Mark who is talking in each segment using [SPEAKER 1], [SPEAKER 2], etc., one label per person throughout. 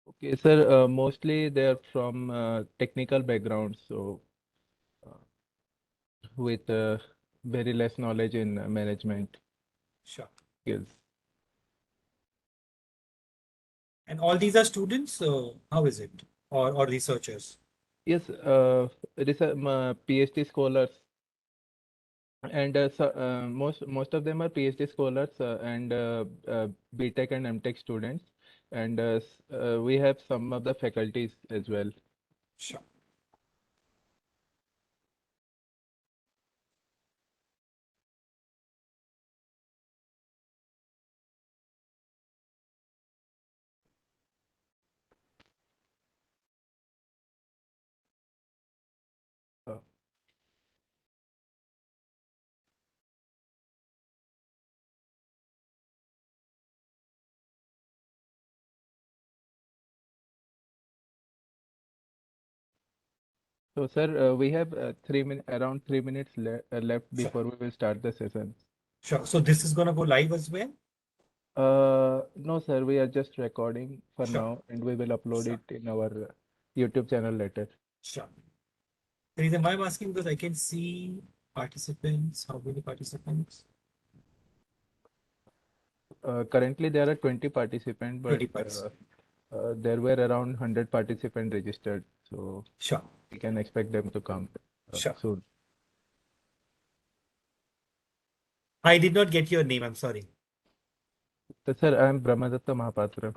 [SPEAKER 1] Okay, sir. Mostly they are from technical backgrounds, so uh, with very less knowledge in management
[SPEAKER 2] Sure.
[SPEAKER 1] skills.
[SPEAKER 2] And all these are students? How is it? Or researchers?
[SPEAKER 1] Yes, research, PhD scholars, and most of them are PhD scholars and BTech and MTech students, and we have some of the faculties as well.
[SPEAKER 2] Sure.
[SPEAKER 1] Uh, So, sir, we have around 3 minutes left
[SPEAKER 2] Sure.
[SPEAKER 1] before we will start the session.
[SPEAKER 2] Sure. So this is going to go live as well?
[SPEAKER 1] No, sir, we are just recording for
[SPEAKER 2] Sure.
[SPEAKER 1] now, and we will upload
[SPEAKER 2] Sure.
[SPEAKER 1] it in our YouTube channel later.
[SPEAKER 2] Sure. The reason why I'm asking because I can see participants. How many participants?
[SPEAKER 1] Currently, there are 20 participants, but
[SPEAKER 2] 20 participants.
[SPEAKER 1] there were around 100 participants registered, so
[SPEAKER 2] Sure.
[SPEAKER 1] we can expect them to come
[SPEAKER 2] Sure.
[SPEAKER 1] soon.
[SPEAKER 2] I did not get your name. I'm sorry.
[SPEAKER 1] So, sir, I am Brahmadatta Mahapatra.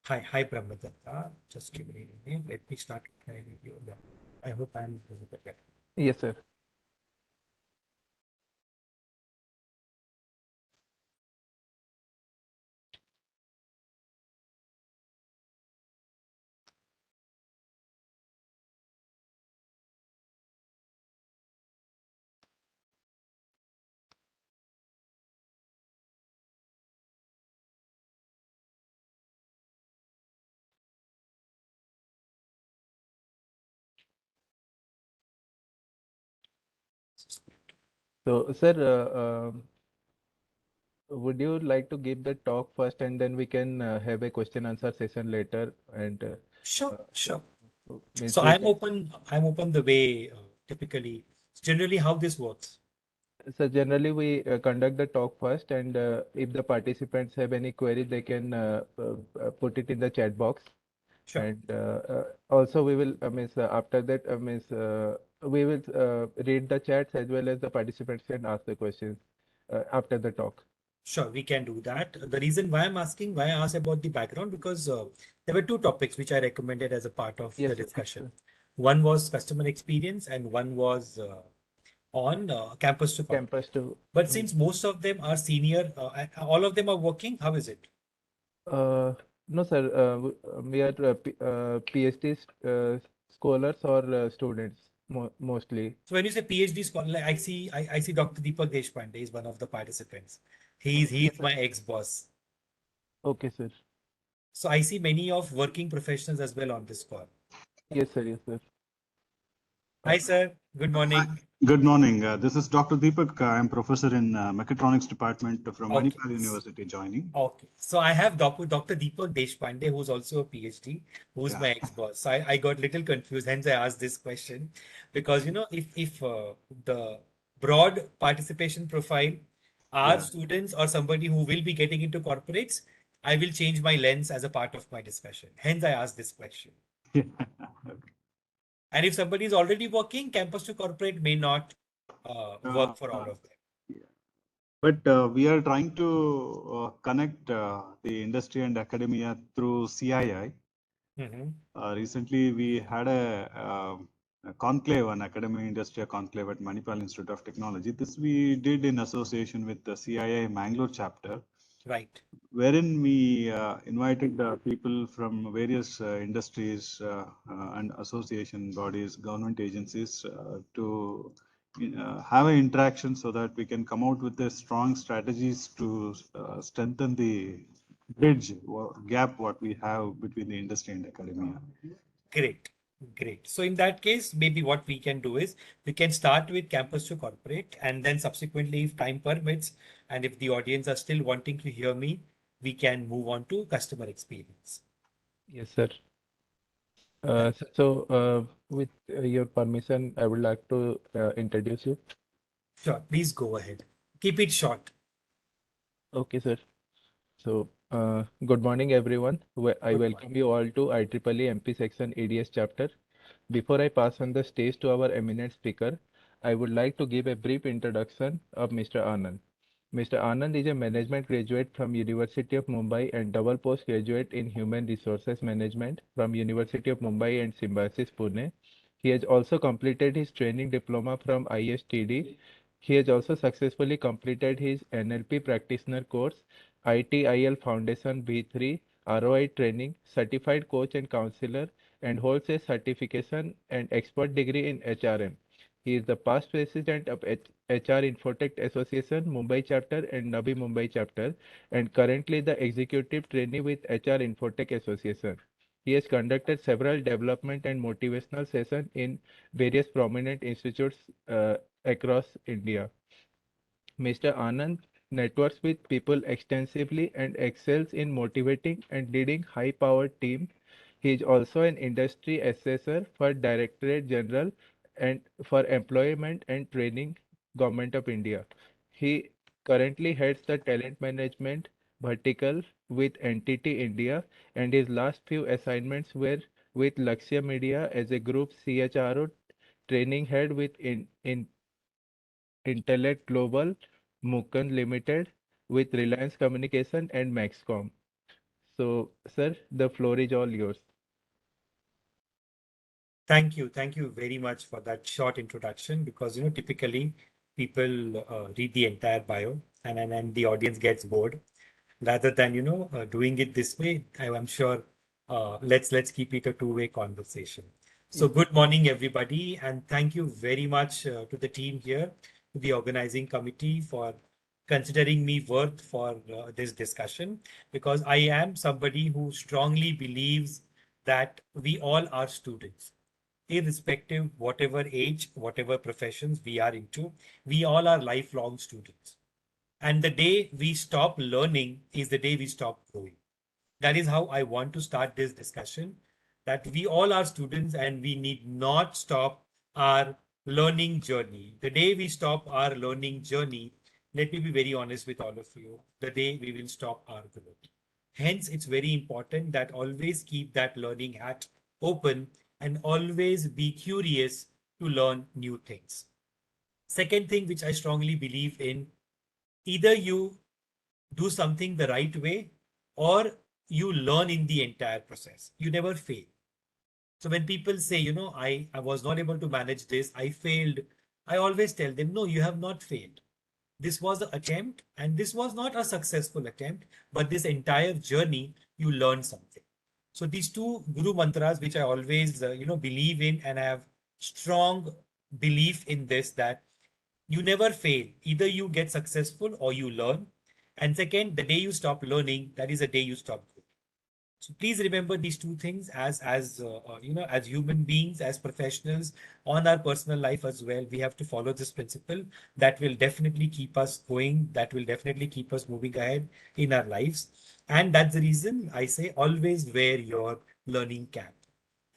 [SPEAKER 2] Hi. Hi, Brahmadatta. Just give me your name. Let me start my video. Yeah. I hope I'm visible. Yeah.
[SPEAKER 1] Yes, sir. So, sir, would you like to give the talk first, and then we can have a question answer session later? And
[SPEAKER 2] Sure.
[SPEAKER 1] uh,
[SPEAKER 2] Sure.
[SPEAKER 1] means
[SPEAKER 2] So
[SPEAKER 1] we
[SPEAKER 2] I'm
[SPEAKER 1] can.
[SPEAKER 2] open. I'm open the way typically. Generally, how this works.
[SPEAKER 1] So generally, we conduct the talk first, and if the participants have any query, they can put it in the chat box.
[SPEAKER 2] Sure.
[SPEAKER 1] And also, we will means after that means we will read the chats as well as the participants can ask the questions after the talk.
[SPEAKER 2] Sure, we can do that. The reason why I'm asking, why I asked about the background, because there were two topics which I recommended as a part of the
[SPEAKER 1] Yes, sir. Yes,
[SPEAKER 2] discussion.
[SPEAKER 1] sir.
[SPEAKER 2] One was customer experience, and one was on campus to corporate.
[SPEAKER 1] Campus to.
[SPEAKER 2] But since most of them are senior, all of them are working, how is it?
[SPEAKER 1] Uh, no, sir. We are PhD scholars or students mostly.
[SPEAKER 2] So when you say PhD scholar, like I see Dr. Deepak Deshpande is one of the participants.
[SPEAKER 1] Yes,
[SPEAKER 2] He's
[SPEAKER 1] sir.
[SPEAKER 2] my ex-boss.
[SPEAKER 1] Okay, sir.
[SPEAKER 2] So I see many of working professionals as well on this call.
[SPEAKER 1] Yes, sir. Yes, sir.
[SPEAKER 2] Hi,
[SPEAKER 1] Uh,
[SPEAKER 2] sir. Good
[SPEAKER 3] Hi,
[SPEAKER 2] morning.
[SPEAKER 3] good morning. This is Dr. Deepak. I'm professor in mechatronics department from
[SPEAKER 2] Okay.
[SPEAKER 3] Manipal University joining.
[SPEAKER 2] Okay, so I have Dr. Deepak Deshpande, who's also a PhD, who's
[SPEAKER 3] Yeah.
[SPEAKER 2] my ex-boss. So I got little confused, hence I asked this question, because if the broad participation profile are
[SPEAKER 3] Yeah.
[SPEAKER 2] students or somebody who will be getting into corporates, I will change my lens as a part of my discussion. Hence I asked this question. And if somebody is already working, campus to corporate may not
[SPEAKER 3] Uh,
[SPEAKER 2] work for all
[SPEAKER 3] uh,
[SPEAKER 2] of them.
[SPEAKER 3] yeah. But we are trying to connect the industry and academia through CII.
[SPEAKER 2] Mhm.
[SPEAKER 3] Recently, we had a conclave, an academy industry conclave at Manipal Institute of Technology. This we did in association with the CII Mangalore chapter,
[SPEAKER 2] Right.
[SPEAKER 3] wherein we invited people from various industries and association bodies, government agencies to have an interaction so that we can come out with the strong strategies to strengthen the gap what we have between the industry and academia.
[SPEAKER 2] Great. Great. So in that case, maybe what we can do is we can start with campus to corporate, and then subsequently, if time permits, and if the audience are still wanting to hear me, we can move on to customer experience.
[SPEAKER 1] yes, sir. With your permission, I would like to introduce you.
[SPEAKER 2] Sure, please go ahead. Keep it short.
[SPEAKER 1] Okay, sir. Good morning, everyone. I
[SPEAKER 2] Good
[SPEAKER 1] welcome you all to IEEE MP Section ADS chapter. Before I pass on the stage to our eminent speaker, I would like to give a brief introduction of Mr. Anand. Mr. Anand is a management graduate from University of Mumbai and double postgraduate in Human Resources Management from University of Mumbai and Symbiosis Pune. He has also completed his training diploma from ISTD. He has also successfully completed his NLP practitioner course, ITIL Foundation B3, ROI training, certified coach and counselor, and holds a certification and expert degree in HRM. He is the past president of HR Infotech Association Mumbai chapter and Navi Mumbai chapter, and currently the executive trainee with HR Infotech Association. He has conducted several development and motivational sessions in various prominent institutes across India. Mr. Anand networks with people extensively and excels in motivating and leading high-powered teams. He is also an industry assessor for Directorate General and for Employment and Training, Government of India. He currently heads the talent management vertical with Entity India, and his last few assignments were with Lakshya Media as a group CHRO training head with Intellect Global, Mukan Limited, with Reliance Communication and Maxcom. So, sir, the floor is all yours.
[SPEAKER 2] Thank you. Thank you very much for that short introduction because, typically people read the entire bio and the audience gets bored. Rather than, doing it this way, I'm sure let's keep it a two-way conversation. So good morning, everybody, and thank you very much to the team here, to the organizing committee for considering me worth for this discussion because I am somebody who strongly believes that we all are students irrespective whatever age, whatever professions we are into, we all are lifelong students. And the day we stop learning is the day we stop growing. That is how I want to start this discussion, that we all are students and we need not stop our learning journey. The day we stop our learning journey, let me be very honest with all of you, the day we will stop our growth. Hence, it's very important that always keep that learning hat open and always be curious to learn new things. Second thing, which I strongly believe in, either you do something the right way or you learn in the entire process. You never fail. So when people say, I was not able to manage this, I failed, I always tell them, no, you have not failed. This was an attempt and this was not a successful attempt, but this entire journey, you learn something. So these two guru mantras, which I always, believe in and I have strong belief in this, that you never fail. Either you get successful or you learn. And second, the day you stop learning, that is the day you stop growing. So please remember these two things as human beings, as professionals, on our personal life as well. We have to follow this principle that will definitely keep us going. That will definitely keep us moving ahead in our lives. And that's the reason I say always wear your learning cap.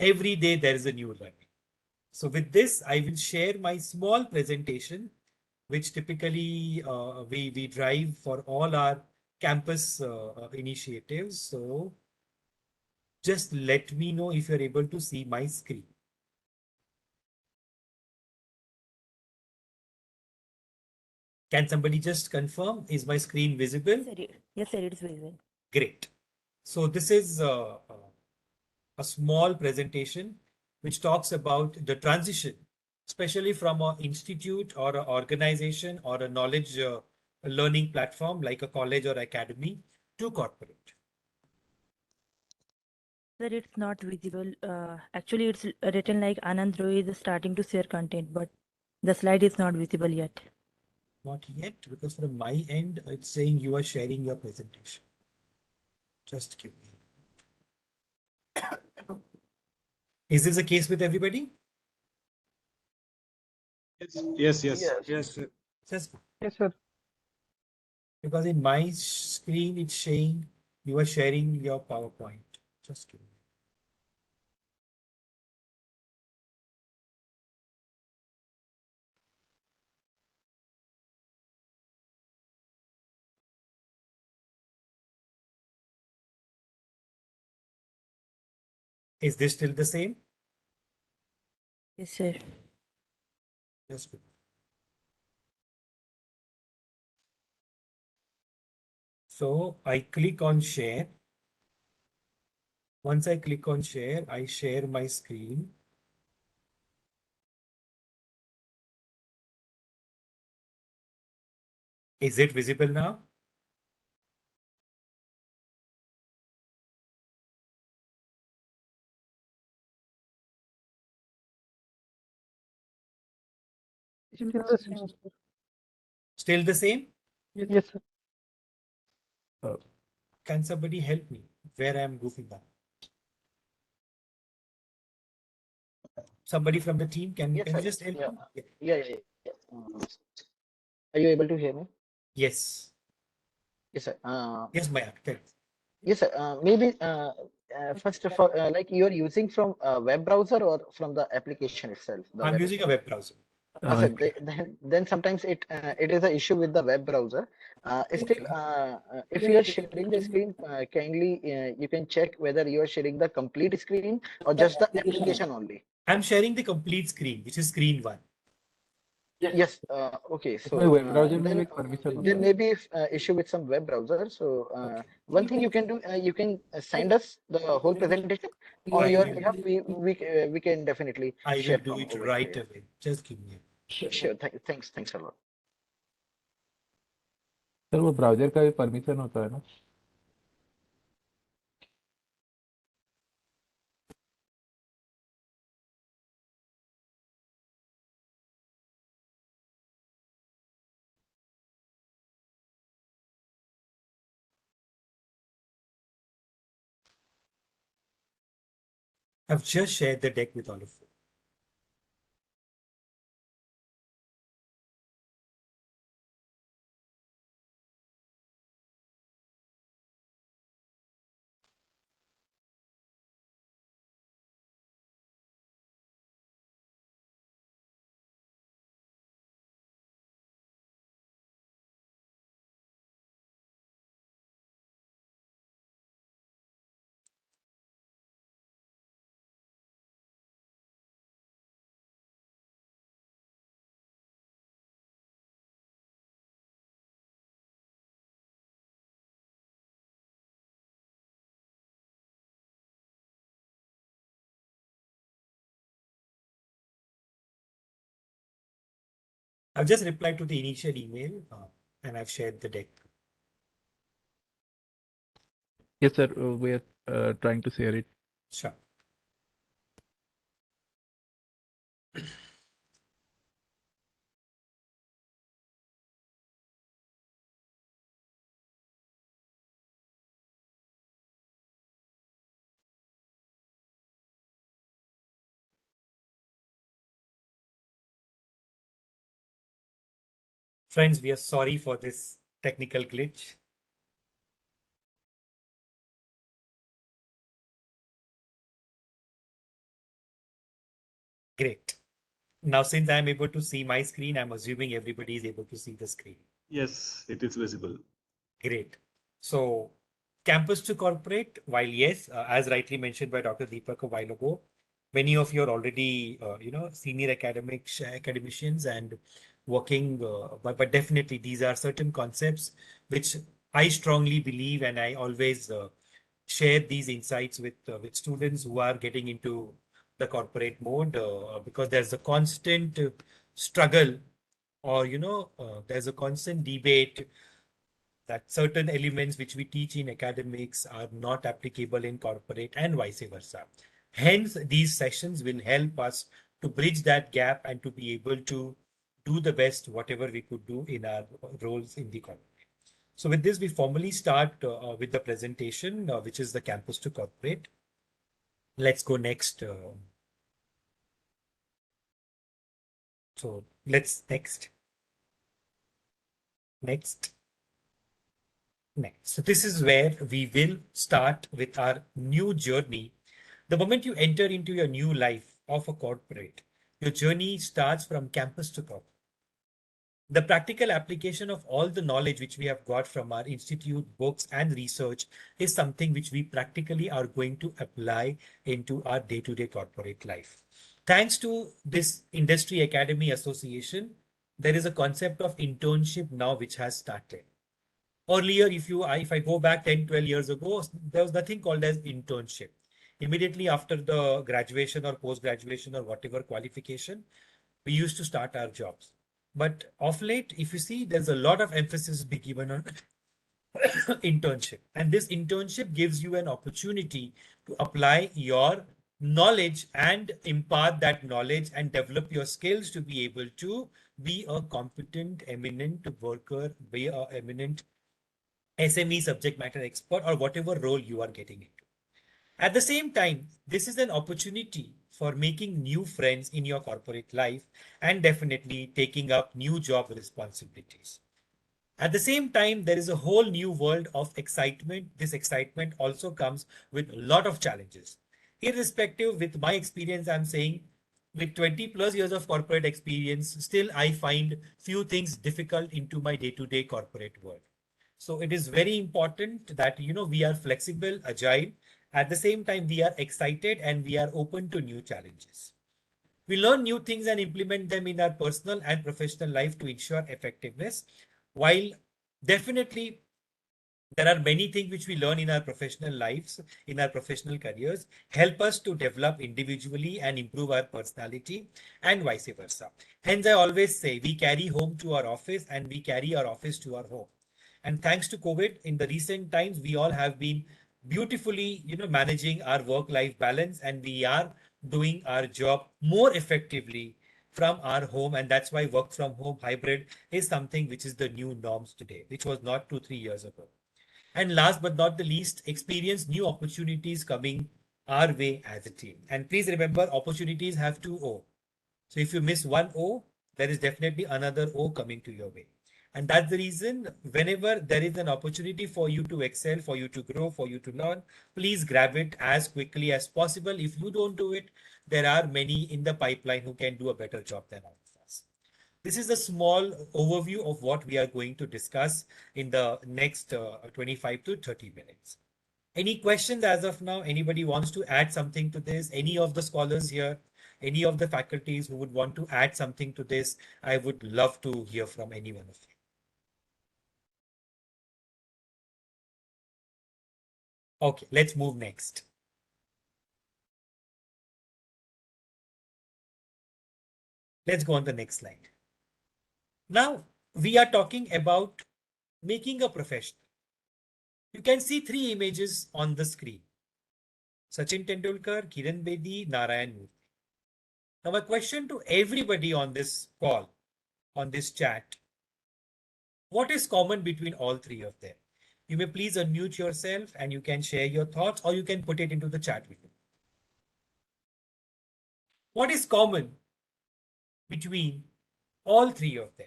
[SPEAKER 2] Every day there is a new learning. So with this, I will share my small presentation, which typically we drive for all our campus initiatives. So just let me know if you're able to see my screen. Can somebody just confirm? Is my screen visible?
[SPEAKER 4] Yes, sir, it is visible.
[SPEAKER 2] Great. So this is a small presentation which talks about the transition, especially from an institute or an organization or a knowledge learning platform like a college or academy to corporate.
[SPEAKER 4] Sir, it's not visible. Actually, it's written like Anand Dhruv is starting to share content, but the slide is not visible yet.
[SPEAKER 2] Not yet, because from my end, it's saying you are sharing your presentation. Just give me. Is this the case with everybody?
[SPEAKER 3] Yes, yes.
[SPEAKER 2] Yes, sir. Just
[SPEAKER 1] Yes, sir.
[SPEAKER 2] because in my screen, it's saying you are sharing your PowerPoint. Just give me. Is this still the same?
[SPEAKER 4] Yes, sir.
[SPEAKER 2] That's good. So I click on share. Once I click on share, I share my screen. Is it visible now?
[SPEAKER 5] Still the same, sir.
[SPEAKER 2] Still the same?
[SPEAKER 5] Yes, sir.
[SPEAKER 1] Uh,
[SPEAKER 2] Can somebody help me where I am goofing up? Somebody from the team, can
[SPEAKER 6] Yes,
[SPEAKER 2] you
[SPEAKER 6] sir.
[SPEAKER 2] just help
[SPEAKER 6] Yeah.
[SPEAKER 2] me?
[SPEAKER 6] Yeah. Are you able to hear me?
[SPEAKER 2] Yes.
[SPEAKER 6] Yes, sir.
[SPEAKER 2] Yes, Maya. Tell.
[SPEAKER 6] Yes, sir. Maybe first of all, like you're using from a web browser or from the application itself, the
[SPEAKER 2] I'm
[SPEAKER 6] web
[SPEAKER 2] using a
[SPEAKER 6] itself.
[SPEAKER 2] web browser.
[SPEAKER 6] Sir,
[SPEAKER 1] okay.
[SPEAKER 6] then sometimes it is an issue with the web browser. Still, if you are sharing the screen, kindly you can check whether you are sharing the complete screen or just the application only.
[SPEAKER 2] I'm sharing the complete screen, which is screen 1.
[SPEAKER 6] Yes. Okay.
[SPEAKER 1] इसमें
[SPEAKER 6] So
[SPEAKER 1] web browser में भी
[SPEAKER 6] then
[SPEAKER 1] एक permission होता
[SPEAKER 6] there
[SPEAKER 1] है.
[SPEAKER 6] may be issue with some web browser. So
[SPEAKER 2] Okay.
[SPEAKER 6] one thing you can do, you can send us the whole presentation on
[SPEAKER 2] I
[SPEAKER 6] your
[SPEAKER 2] will,
[SPEAKER 6] behalf. We can definitely
[SPEAKER 2] I will
[SPEAKER 6] share
[SPEAKER 2] do
[SPEAKER 6] from
[SPEAKER 2] it
[SPEAKER 6] over
[SPEAKER 2] right
[SPEAKER 6] here.
[SPEAKER 2] away. Just give me a
[SPEAKER 6] Sure. Thanks a lot.
[SPEAKER 1] Sir वो browser का भी permission होता है ना.
[SPEAKER 2] I've just shared the deck with all of you. I've just replied to the initial email and I've shared the deck.
[SPEAKER 1] Yes, sir. We are trying to share it.
[SPEAKER 2] Sure. Friends, we are sorry for this technical glitch. Great. Now, since I'm able to see my screen, I'm assuming everybody is able to see the screen.
[SPEAKER 3] Yes, it is visible.
[SPEAKER 2] Great. So, campus to corporate, while yes, as rightly mentioned by Dr. Deepak a while ago, many of you are already, senior academicians and working, but definitely these are certain concepts which I strongly believe, and I always share these insights with students who are getting into the corporate mode, because there's a constant struggle, or there's a constant debate that certain elements which we teach in academics are not applicable in corporate and vice versa. Hence, these sessions will help us to bridge that gap and to be able to do the best whatever we could do in our roles in the corporate. So with this, we formally start with the presentation, which is the campus to corporate. Let's go next. So let's next. Next. Next. So this is where we will start with our new journey. The moment you enter into your new life of a corporate, your journey starts from campus to corporate. The practical application of all the knowledge which we have got from our institute, books, and research is something which we practically are going to apply into our day-to-day corporate life. Thanks to this Industry Academy Association, there is a concept of internship now which has started. Earlier, if I go back 10, 12 years ago, there was nothing called as internship. Immediately after the graduation or post-graduation or whatever qualification, we used to start our jobs. But of late, if you see, there's a lot of emphasis being given on internship. And this internship gives you an opportunity to apply your knowledge and impart that knowledge and develop your skills to be able to be a competent, eminent worker, be a eminent SME subject matter expert, or whatever role you are getting into. At the same time, this is an opportunity for making new friends in your corporate life and definitely taking up new job responsibilities. At the same time, there is a whole new world of excitement. This excitement also comes with a lot of challenges. Irrespective, with my experience, I'm saying with 20 plus years of corporate experience, still I find few things difficult into my day-to-day corporate world. So it is very important that we are flexible, agile. At the same time, we are excited and we are open to new challenges. We learn new things and implement them in our personal and professional life to ensure effectiveness. While definitely there are many things which we learn in our professional lives, in our professional careers, help us to develop individually and improve our personality and vice versa. Hence, I always say we carry home to our office and we carry our office to our home. And thanks to COVID, in the recent times, we all have been beautifully, managing our work-life balance, and we are doing our job more effectively from our home. And that's why work from home hybrid is something which is the new norms today, which was not 2, 3 years ago. And last but not the least, experience new opportunities coming our way as a team. And please remember, opportunities have two O. So if you miss one O, there is definitely another O coming to your way. And that's the reason whenever there is an opportunity for you to excel, for you to grow, for you to learn, please grab it as quickly as possible. If you don't do it, there are many in the pipeline who can do a better job than all of us. This is a small overview of what we are going to discuss in the next 25 to 30 minutes. Any questions as of now? Anybody wants to add something to this? Any of the scholars here, any of the faculties who would want to add something to this? I would love to hear from any one of you. Okay, let's move next. Let's go on the next slide. Now, we are talking about making a professional. You can see 3 images on the screen. Sachin Tendulkar, Kiran Bedi, Narayan Murthy. Now, a question to everybody on this call, on this chat. What is common between all 3 of them? You may please unmute yourself and you can share your thoughts, or you can put it into the chat window. What is common between all 3 of them?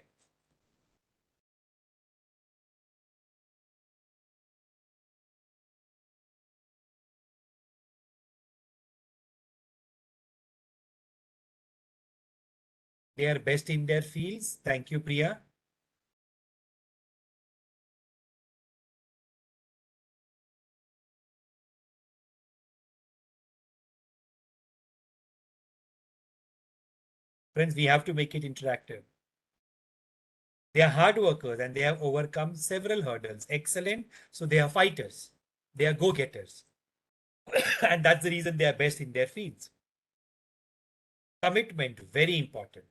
[SPEAKER 2] They are best in their fields. Thank you, Priya. Friends, we have to make it interactive. They are hard workers and they have overcome several hurdles. Excellent. So they are fighters. They are go-getters. And that's the reason they are best in their fields. Commitment, very important.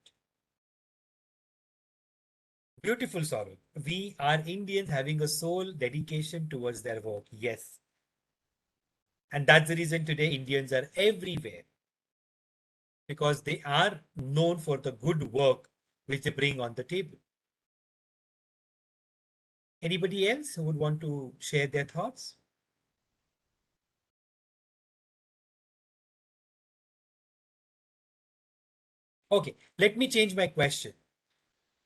[SPEAKER 2] Beautiful, Saurabh. We are Indians having a sole dedication towards their work. Yes. And that's the reason today Indians are everywhere, because they are known for the good work which they bring on the table. Anybody else who would want to share their thoughts? Okay, let me change my question.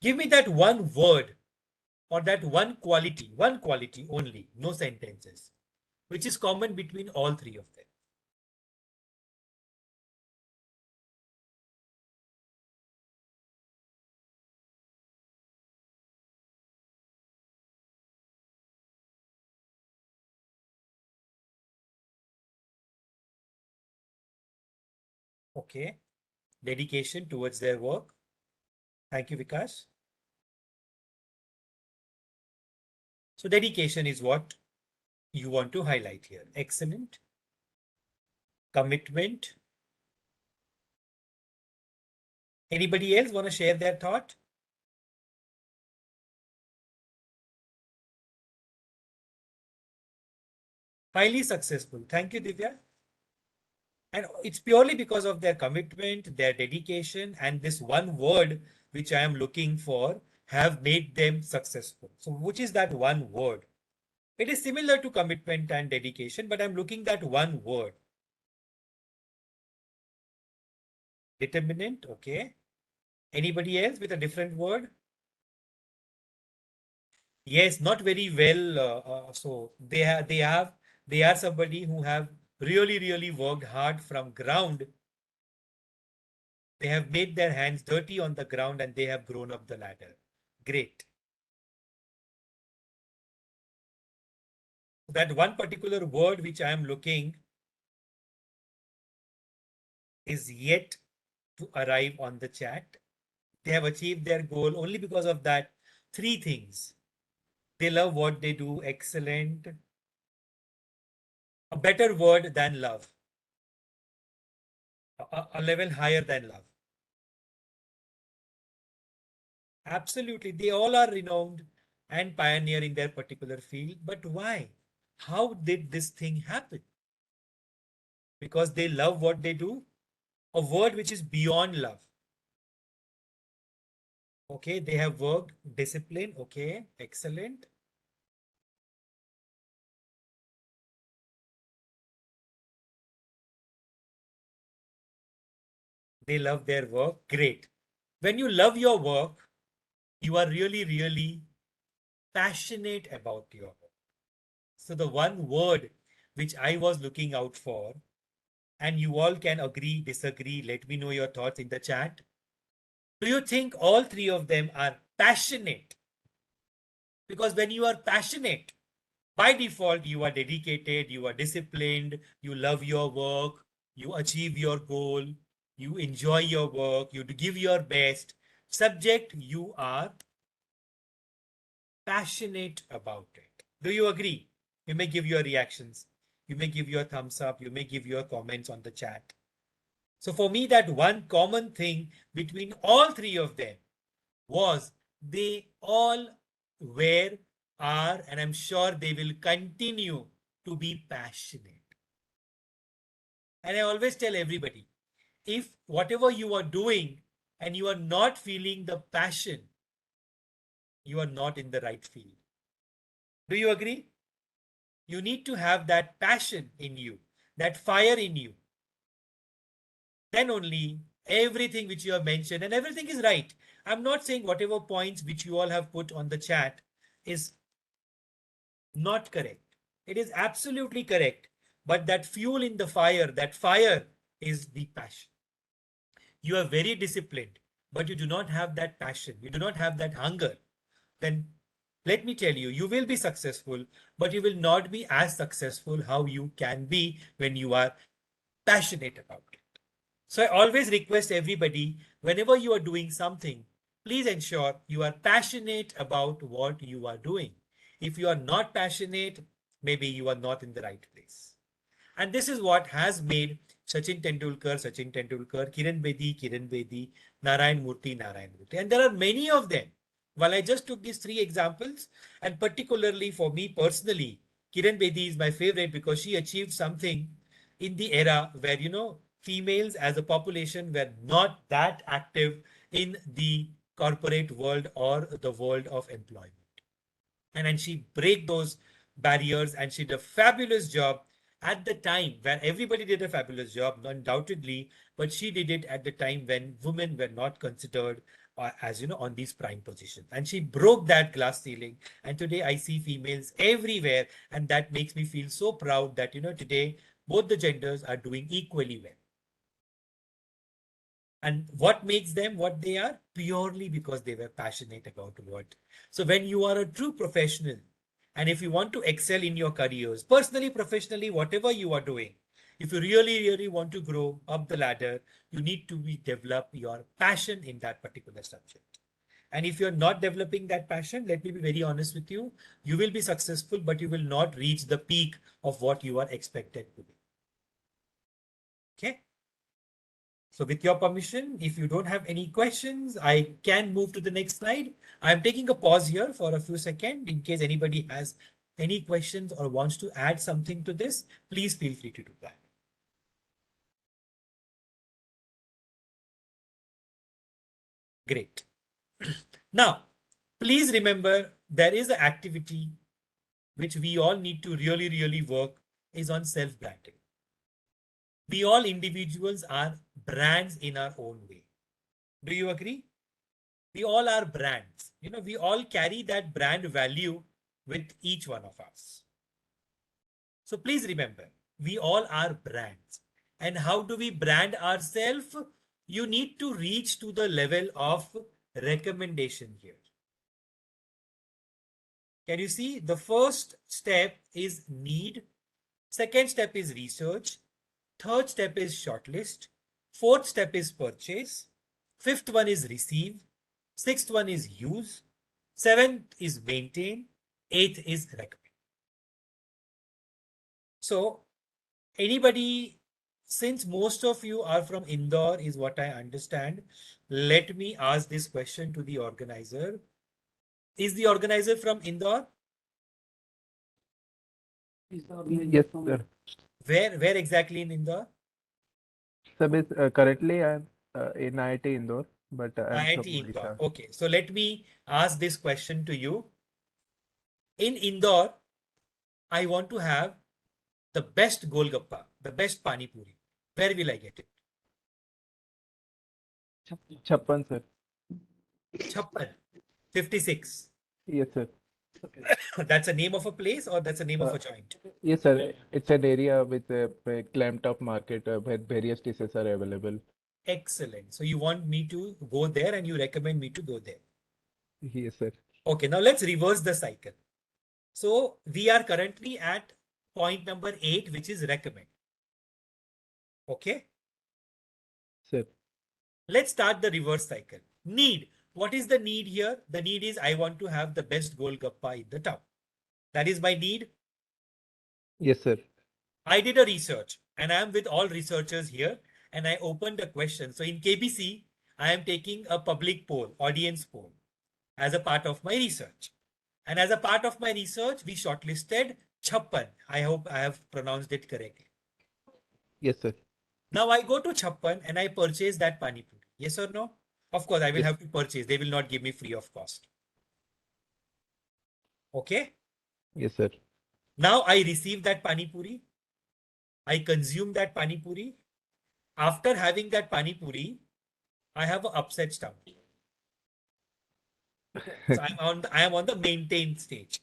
[SPEAKER 2] Give me that one word or that one quality only, no sentences, which is common between all 3 of them. Okay. Dedication towards their work. Thank you, Vikas. So dedication is what you want to highlight here. Excellent. Commitment. Anybody else want to share their thought? Highly successful. Thank you, Divya. And it's purely because of their commitment, their dedication, and this one word which I am looking for have made them successful. So which is that one word? It is similar to commitment and dedication, but I'm looking at one word. Determinant, okay. Anybody else with a different word? Yes, not very well. So they are somebody who have really worked hard from ground. They have made their hands dirty on the ground and they have grown up the ladder. Great. That one particular word which I am looking is yet to arrive on the chat. They have achieved their goal only because of that three things. They love what they do. Excellent. A better word than love. A level higher than love. Absolutely. They all are renowned and pioneer in their particular field. But why? How did this thing happen? Because they love what they do. A word which is beyond love. Okay, they have worked discipline. Okay, excellent. They love their work. Great. When you love your work, you are really passionate about your work. So the one word which I was looking out for, and you all can agree, disagree, let me know your thoughts in the chat. Do you think all three of them are passionate? Because when you are passionate, by default, you are dedicated, you are disciplined, you love your work, you achieve your goal, you enjoy your work, you give your best. Subject, you are passionate about it. Do you agree? You may give your reactions. You may give your thumbs up. You may give your comments on the chat. So for me, that one common thing between all three of them was they all were, are, and I'm sure they will continue to be passionate. And I always tell everybody, if whatever you are doing and you are not feeling the passion, you are not in the right field. Do you agree? You need to have that passion in you, that fire in you. Then only everything which you have mentioned, and everything is right. I'm not saying whatever points which you all have put on the chat is not correct. It is absolutely correct. But that fuel in the fire, that fire is the passion. You are very disciplined, but you do not have that passion. You do not have that hunger. Then let me tell you, you will be successful, but you will not be as successful how you can be when you are passionate about it. So I always request everybody, whenever you are doing something, please ensure you are passionate about what you are doing. If you are not passionate, maybe you are not in the right place. And this is what has made Sachin Tendulkar, Kiran Bedi, Narayan Murthy. And there are many of them. While I just took these three examples, and particularly for me personally, Kiran Bedi is my favorite because she achieved something in the era where, females as a population were not that active in the corporate world or the world of employment. And then she break those barriers and she did a fabulous job at the time where everybody did a fabulous job, undoubtedly, but she did it at the time when women were not considered as on these prime positions, and she broke that glass ceiling. And today I see females everywhere, and that makes me feel so proud that today both the genders are doing equally well. And what makes them what they are? Purely because they were passionate about what. So when you are a true professional, and if you want to excel in your careers, personally, professionally, whatever you are doing, If you really want to grow up the ladder, you need to develop your passion in that particular subject. And if you're not developing that passion, let me be very honest with you, you will be successful, but you will not reach the peak of what you are expected to be. Okay. So with your permission, if you don't have any questions, I can move to the next slide. I'm taking a pause here for a few seconds in case anybody has any questions or wants to add something to this, please feel free to do that. Great. Now, please remember there is an activity which we all need to really work is on self-branding. We all individuals are brands in our own way. Do you agree? We all are brands. You know, we all carry that brand value with each one of us. So please remember, we all are brands. And how do we brand ourselves? You need to reach to the level of recommendation here. Can you see? The first step is need. Second step is research. Third step is shortlist. Fourth step is purchase. Fifth one is receive. Sixth one is use. Seventh is maintain. Eighth is recommend. So anybody, since most of you are from Indore is what I understand, let me ask this question to the organizer. Is the organizer from Indore?
[SPEAKER 1] Yes, sir.
[SPEAKER 2] Where exactly in Indore?
[SPEAKER 1] Sir, currently I'm in IIT Indore, but I'm from
[SPEAKER 2] IIT Indore.
[SPEAKER 1] Odisha.
[SPEAKER 2] Okay, so let me ask this question to you. In Indore, I want to have the best golgappa, the best pani puri. Where will I get it?
[SPEAKER 1] Chappan, sir.
[SPEAKER 2] Chappan, 56.
[SPEAKER 1] Yes, sir.
[SPEAKER 2] That's a name of a place or that's a name of a joint?
[SPEAKER 1] Yes, sir. It's an area with a clamped up market where various dishes are available.
[SPEAKER 2] Excellent. So you want me to go there and you recommend me to go there.
[SPEAKER 1] Yes, sir.
[SPEAKER 2] Okay, now let's reverse the cycle. So we are currently at point number 8, which is recommend. Okay.
[SPEAKER 1] Sir.
[SPEAKER 2] Let's start the reverse cycle. Need. What is the need here? The need is I want to have the best golgappa in the town. That is my need.
[SPEAKER 1] Yes, sir.
[SPEAKER 2] I did a research and I am with all researchers here and I opened a question. So in KBC, I am taking a public poll, audience poll as a part of my research. And as a part of my research, we shortlisted Chappan. I hope I have pronounced it correctly.
[SPEAKER 1] Yes, sir.
[SPEAKER 2] Now I go to Chappan and I purchase that pani puri. Yes or no? Of course, I will have to purchase. They will not give me free of cost. Okay?
[SPEAKER 1] Yes, sir.
[SPEAKER 2] Now I receive that pani puri. I consume that pani puri. After having that pani puri, I have an upset stomach. So I am on the maintain stage.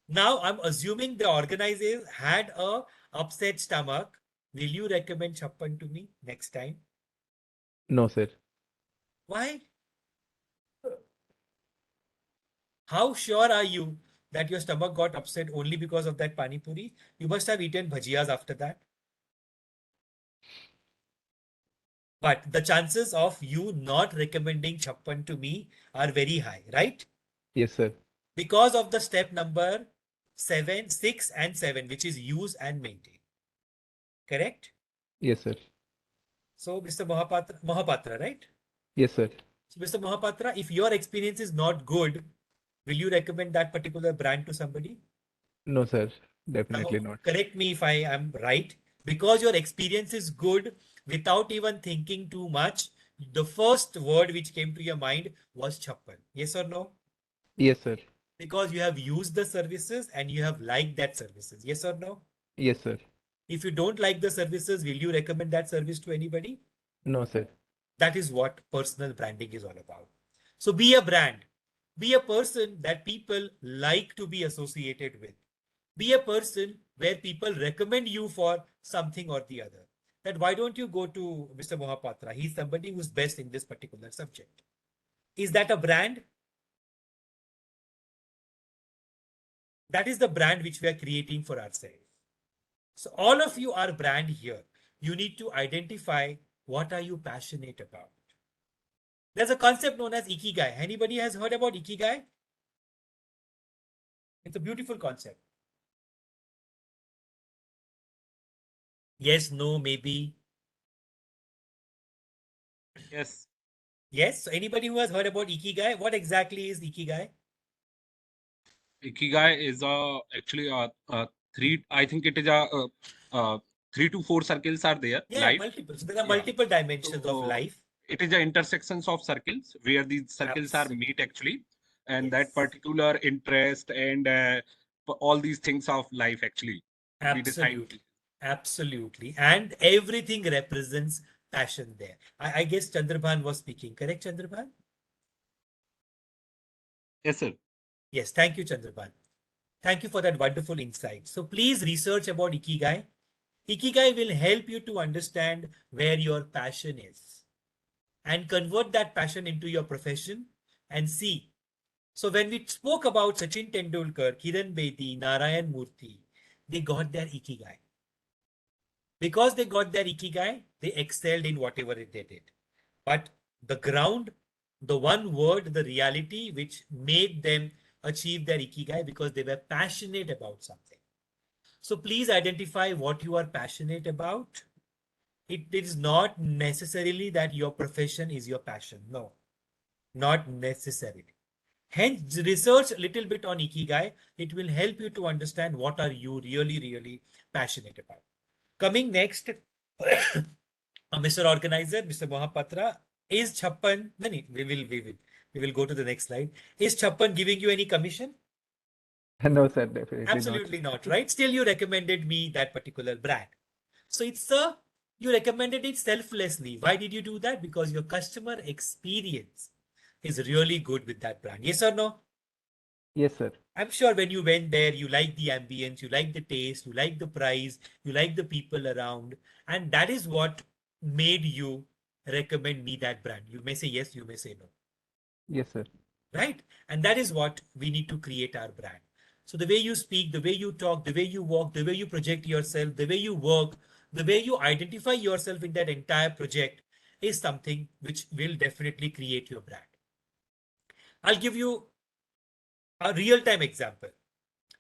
[SPEAKER 2] Now I'm assuming the organizers had a upset stomach. Will you recommend Chappan to me next time?
[SPEAKER 1] No, sir.
[SPEAKER 2] Why? How sure are you that your stomach got upset only because of that pani puri? You must have eaten bhajiyas after that. But the chances of you not recommending Chappan to me are very high, right?
[SPEAKER 1] Yes, sir.
[SPEAKER 2] Because of the step number 7, 6 and 7, which is use and maintain. Correct?
[SPEAKER 1] Yes, sir.
[SPEAKER 2] So Mr. Mohapatra, right?
[SPEAKER 1] Yes, sir.
[SPEAKER 2] So Mr. Mohapatra, if your experience is not good, will you recommend that particular brand to somebody?
[SPEAKER 1] No, sir. Definitely
[SPEAKER 2] Now,
[SPEAKER 1] not.
[SPEAKER 2] correct me if I am right. Because your experience is good, without even thinking too much, the first word which came to your mind was Chappan. Yes or no?
[SPEAKER 1] Yes, sir.
[SPEAKER 2] Because you have used the services and you have liked that services. Yes or no?
[SPEAKER 1] Yes, sir.
[SPEAKER 2] If you don't like the services, will you recommend that service to anybody?
[SPEAKER 1] No, sir.
[SPEAKER 2] That is what personal branding is all about. So be a brand. Be a person that people like to be associated with. Be a person where people recommend you for something or the other. That why don't you go to Mr. Mohapatra? He's somebody who's best in this particular subject. Is that a brand? That is the brand which we are creating for ourselves. So all of you are brand here. You need to identify what are you passionate about. There's a concept known as ikigai. Anybody has heard about ikigai? It's a beautiful concept. Yes, no, maybe.
[SPEAKER 7] Yes.
[SPEAKER 2] Yes. So anybody who has heard about ikigai, what exactly is ikigai?
[SPEAKER 7] Ikigai is actually three. I think it is uh, 3 to 4 circles are there.
[SPEAKER 2] Yeah,
[SPEAKER 7] Life.
[SPEAKER 2] multiple. So there are
[SPEAKER 7] Yeah.
[SPEAKER 2] multiple dimensions of
[SPEAKER 7] So
[SPEAKER 2] life.
[SPEAKER 7] it is the intersections of circles where these circles are meet actually, and
[SPEAKER 2] Yes.
[SPEAKER 7] that particular interest and all these things of life actually. We decide.
[SPEAKER 2] Absolutely. Absolutely. And everything represents passion there. I guess Chandrabhan was speaking, correct, Chandrabhan?
[SPEAKER 7] Yes, sir.
[SPEAKER 2] Yes, thank you, Chandrabhan. Thank you for that wonderful insight. So please research about Ikigai. Ikigai will help you to understand where your passion is and convert that passion into your profession and see. So when we spoke about Sachin Tendulkar, Kiran Bedi, Narayan Murthy, they got their Ikigai. Because they got their Ikigai, they excelled in whatever they did. But the ground, the one word, the reality which made them achieve their Ikigai because they were passionate about something. So please identify what you are passionate about. It is not necessarily that your profession is your passion. No, not necessarily. Hence, research a little bit on Ikigai. It will help you to understand what are you really, really passionate about. Coming next, Mr. Organizer, Mr. Mohapatra, is Chappan, no, we will go to the next slide. Is Chappan giving you any commission?
[SPEAKER 1] No, sir, definitely not.
[SPEAKER 2] Absolutely not, right? Still, you recommended me that particular brand. So it's you recommended it selflessly. Why did you do that? Because your customer experience is really good with that brand. Yes or no?
[SPEAKER 1] Yes, sir.
[SPEAKER 2] I'm sure when you went there, you like the ambience, you like the taste, you like the price, you like the people around. And that is what made you recommend me that brand. You may say yes, you may say no.
[SPEAKER 1] Yes, sir.
[SPEAKER 2] Right? And that is what we need to create our brand. So the way you speak, the way you talk, the way you walk, the way you project yourself, the way you work, the way you identify yourself in that entire project is something which will definitely create your brand. I'll give you a real-time example.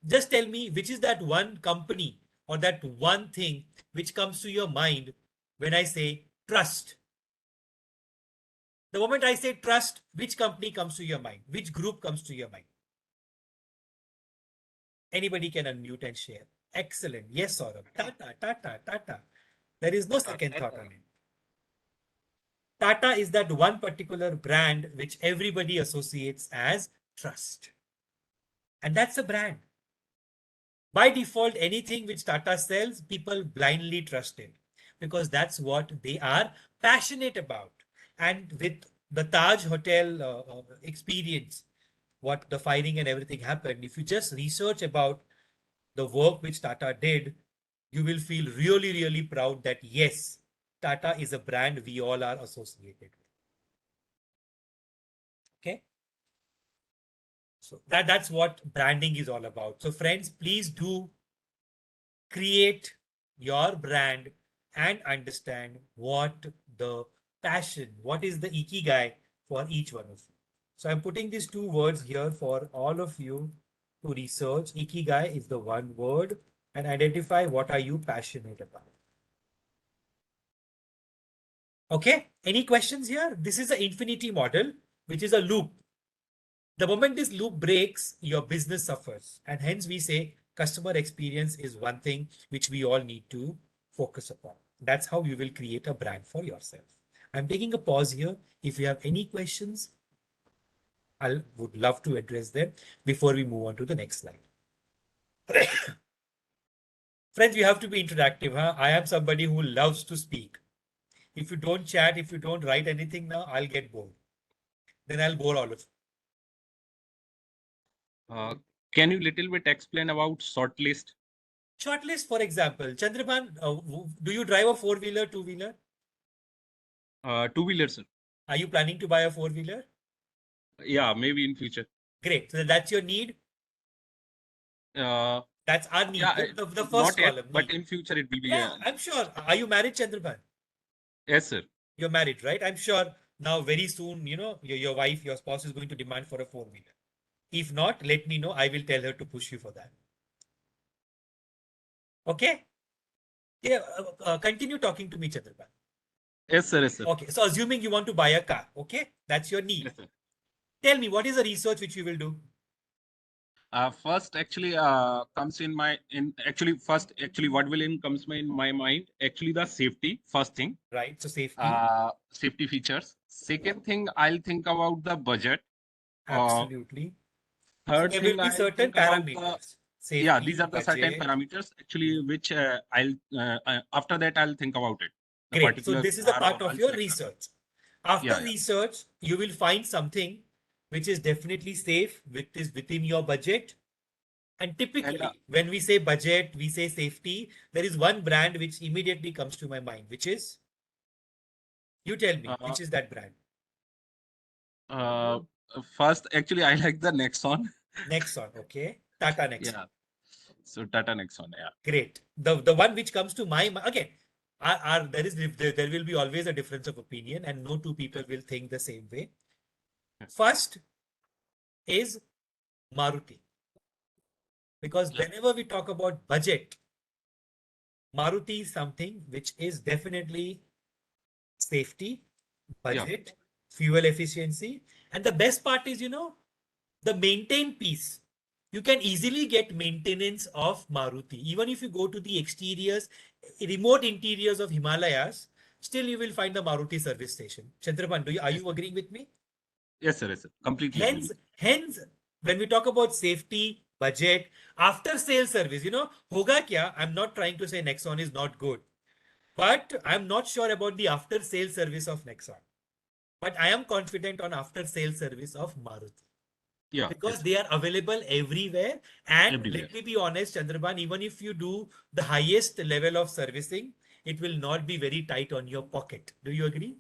[SPEAKER 2] Just tell me which is that one company or that one thing which comes to your mind when I say trust. The moment I say trust, which company comes to your mind? Which group comes to your mind? Anybody can unmute and share. Excellent. Yes, Saurabh. Tata, Tata, Tata. There is no second thought on it. Tata is that one particular brand which everybody associates as trust. And that's a brand. By default, anything which Tata sells, people blindly trust it because that's what they are passionate about. And with the Taj Hotel experience, what the firing and everything happened, if you just research about the work which Tata did, you will feel really, really proud that yes, Tata is a brand we all are associated with. Okay. So that's what branding is all about. So friends, please do create your brand and understand what the passion, what is the ikigai for each one of you. So I'm putting these two words here for all of you to research. Ikigai is the one word and identify what are you passionate about. Okay, any questions here? This is the infinity model, which is a loop. The moment this loop breaks, your business suffers. And hence we say customer experience is one thing which we all need to focus upon. That's how you will create a brand for yourself. I'm taking a pause here. If you have any questions, I would love to address them before we move on to the next slide. Friends, you have to be interactive. Huh? I am somebody who loves to speak. If you don't chat, if you don't write anything now, I'll get bored. Then I'll bore all of you.
[SPEAKER 7] Can you little bit explain about shortlist?
[SPEAKER 2] Shortlist, for example, Chandrabhan, do you drive a four-wheeler, two-wheeler?
[SPEAKER 7] Two-wheeler, sir.
[SPEAKER 2] Are you planning to buy a four-wheeler?
[SPEAKER 7] Yeah, maybe in future.
[SPEAKER 2] Great. So that's your need.
[SPEAKER 7] Uh,
[SPEAKER 2] That's our need.
[SPEAKER 7] Yeah,
[SPEAKER 2] The first
[SPEAKER 7] not yet,
[SPEAKER 2] column,
[SPEAKER 7] but
[SPEAKER 2] need.
[SPEAKER 7] in future it will be.
[SPEAKER 2] Yeah, I'm sure. Are you married, Chandrabhan?
[SPEAKER 7] Yes, sir.
[SPEAKER 2] You're married, right? I'm sure now very soon, your wife, your spouse is going to demand for a four-wheeler. If not, let me know. I will tell her to push you for that. Okay? Yeah, continue talking to me, Chandrabhan.
[SPEAKER 7] Yes, sir. Yes, sir.
[SPEAKER 2] Okay, so assuming you want to buy a car, okay? That's your need.
[SPEAKER 7] Yes, sir.
[SPEAKER 2] Tell me, what is the research which you will do?
[SPEAKER 7] First, actually, what will in comes in my mind? Actually, the safety. First thing.
[SPEAKER 2] Right. So safety.
[SPEAKER 7] Safety features. Second thing, I'll think about the budget.
[SPEAKER 2] Absolutely. So
[SPEAKER 7] Third
[SPEAKER 2] there
[SPEAKER 7] thing,
[SPEAKER 2] will be
[SPEAKER 7] I'll
[SPEAKER 2] certain
[SPEAKER 7] think about the
[SPEAKER 2] parameters. Safety,
[SPEAKER 7] yeah. These are the certain
[SPEAKER 2] budget.
[SPEAKER 7] parameters actually which after that I'll think about it. The
[SPEAKER 2] Great. So
[SPEAKER 7] particular
[SPEAKER 2] this is a
[SPEAKER 7] car
[SPEAKER 2] part
[SPEAKER 7] or
[SPEAKER 2] of
[SPEAKER 7] I'll
[SPEAKER 2] your
[SPEAKER 7] select that.
[SPEAKER 2] research. After
[SPEAKER 7] Yeah, yeah.
[SPEAKER 2] research, you will find something which is definitely safe, which is within your budget. And typically, when we say budget, we say safety. There is one brand which immediately comes to my mind, which is, you tell me, which is that brand?
[SPEAKER 7] Uh, First, actually, I like the Nexon.
[SPEAKER 2] Nexon, okay. Tata Nexon.
[SPEAKER 7] Yeah. So Tata Nexon, yeah.
[SPEAKER 2] Great. The one which comes to my mind, again, there will be always a difference of opinion, and no two people will think the same way. First is Maruti. Because whenever we talk about budget, Maruti is something which is definitely safety, budget, fuel efficiency. And the best part is, the maintain piece. You can easily get maintenance of Maruti. Even if you go to the exteriors, remote interiors of Himalayas, still you will find the Maruti service station. Chandrapan, are you agreeing with me?
[SPEAKER 7] Yes, sir. Yes, sir. Completely agree.
[SPEAKER 2] Hence, when we talk about safety, budget, after sales service, hoga kya? I'm not trying to say Nexon is not good, but I'm not sure about the after sales service of Nexon. But I am confident on after sales service of Maruti.
[SPEAKER 7] Yeah.
[SPEAKER 2] Because
[SPEAKER 7] yes,
[SPEAKER 2] they are available everywhere. And
[SPEAKER 7] everywhere.
[SPEAKER 2] let me be honest, Chandraban, even if you do the highest level of servicing, it will not be very tight on your pocket. Do you agree?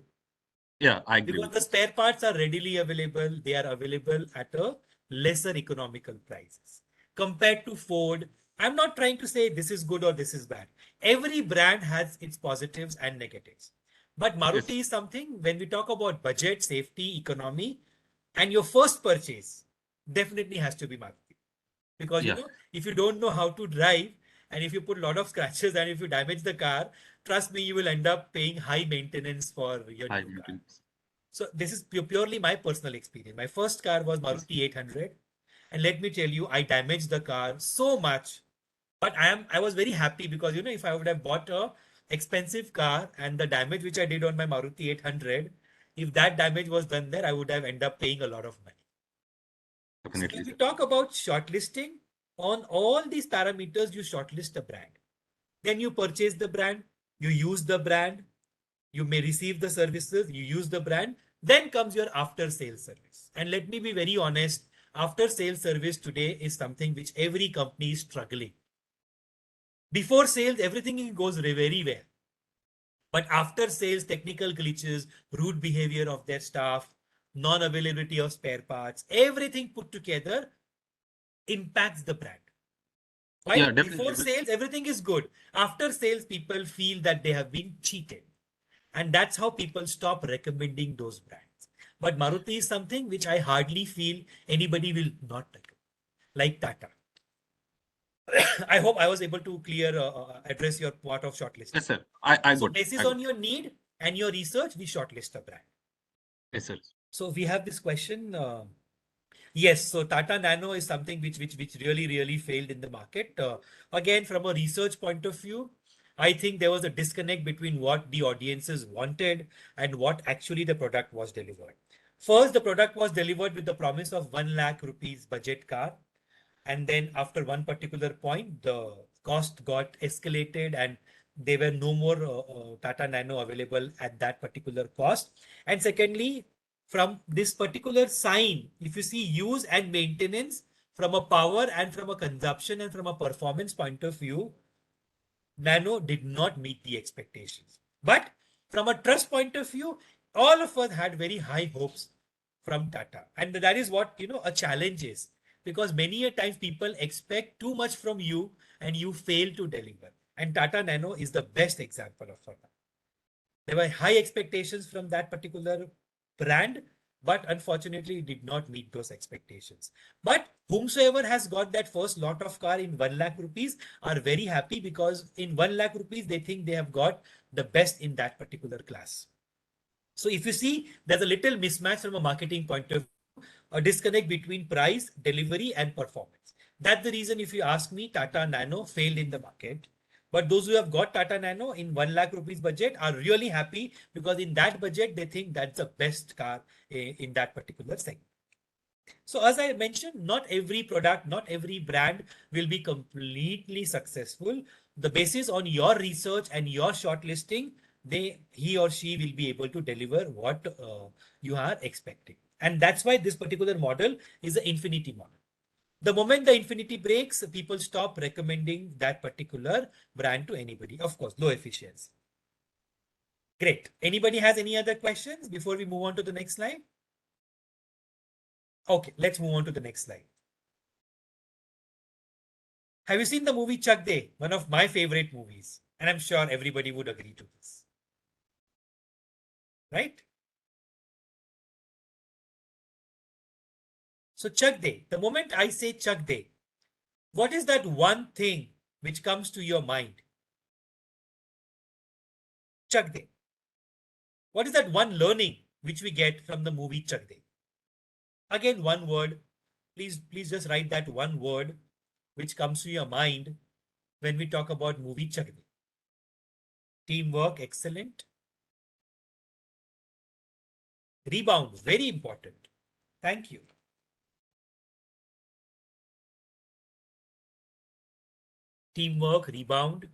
[SPEAKER 7] Yeah, I agree.
[SPEAKER 2] Because the spare parts are readily available. They are available at a lesser economical prices. Compared to Ford, I'm not trying to say this is good or this is bad. Every brand has its positives and negatives. But Maruti is something, when we talk about budget, safety, economy, and your first purchase, definitely has to be Maruti. Because, if you don't know how to drive, and if you put a lot of scratches and if you damage the car, trust me, you will end up paying high maintenance for your new car. So this is purely my personal experience. My first car was Maruti 800. And let me tell you, I damaged the car so much. But I was very happy because, if I would have bought a expensive car and the damage which I did on my Maruti 800, if that damage was done there, I would have ended up paying a lot of money. Definitely. So when we talk about shortlisting, on all these parameters, you shortlist a brand. Then you purchase the brand, you use the brand, you may receive the services, you use the brand, then comes your after sales service. And let me be very honest, after sales service today is something which every company is struggling. Before sales, everything goes very well. But after sales, technical glitches, rude behavior of their staff, non-availability of spare parts, everything put together impacts the brand. Right? Yeah, before sales, everything is good. After sales, people feel that they have been cheated. And that's how people stop recommending those brands. But Maruti is something which I hardly feel anybody will not recommend, like Tata. I hope I was able to address your part of shortlisting.
[SPEAKER 7] Yes, sir. I got
[SPEAKER 2] So basis on your need and your research, we shortlist a brand.
[SPEAKER 7] Yes, sir.
[SPEAKER 2] So we have this question. Yes, so Tata Nano is something which really failed in the market. Again, from a research point of view, I think there was a disconnect between what the audiences wanted and what actually the product was delivered. First, the product was delivered with the promise of 1 lakh rupees budget car. And then after one particular point, the cost got escalated and there were no more Tata Nano available at that particular cost. And secondly, from this particular sign, if you see use and maintenance from a power and from a consumption and from a performance point of view, Nano did not meet the expectations. But from a trust point of view, all of us had very high hopes from Tata. And that is what, a challenge is. Because many a times people expect too much from you and you fail to deliver. And Tata Nano is the best example of that. There were high expectations from that particular brand, but unfortunately it did not meet those expectations. But whomsoever has got that first lot of car in 1 lakh rupees are very happy, because in 1 lakh rupees they think they have got the best in that particular class. So if you see, there's a little mismatch from a marketing point of view, a disconnect between price, delivery, and performance. That's the reason, if you ask me, Tata Nano failed in the market. But those who have got Tata Nano in 1 lakh rupees budget are really happy, because in that budget, they think that's the best car in that particular segment. So as I mentioned, not every product, not every brand will be completely successful. The basis on your research and your shortlisting, he or she will be able to deliver what you are expecting. And that's why this particular model is the infinity model. The moment the infinity breaks, people stop recommending that particular brand to anybody. Of course, low efficiency. Great. Anybody has any other questions before we move on to the next slide? Okay, let's move on to the next slide. Have you seen the movie Chak De? One of my favorite movies. And I'm sure everybody would agree to this. Right? So Chak De, the moment I say Chak De, what is that one thing which comes to your mind? Chak De. What is that one learning which we get from the movie Chak De? Again, one word. Please just write that one word which comes to your mind when we talk about movie Chak De. Teamwork, excellent. Rebound, very important. Thank you. Teamwork, rebound.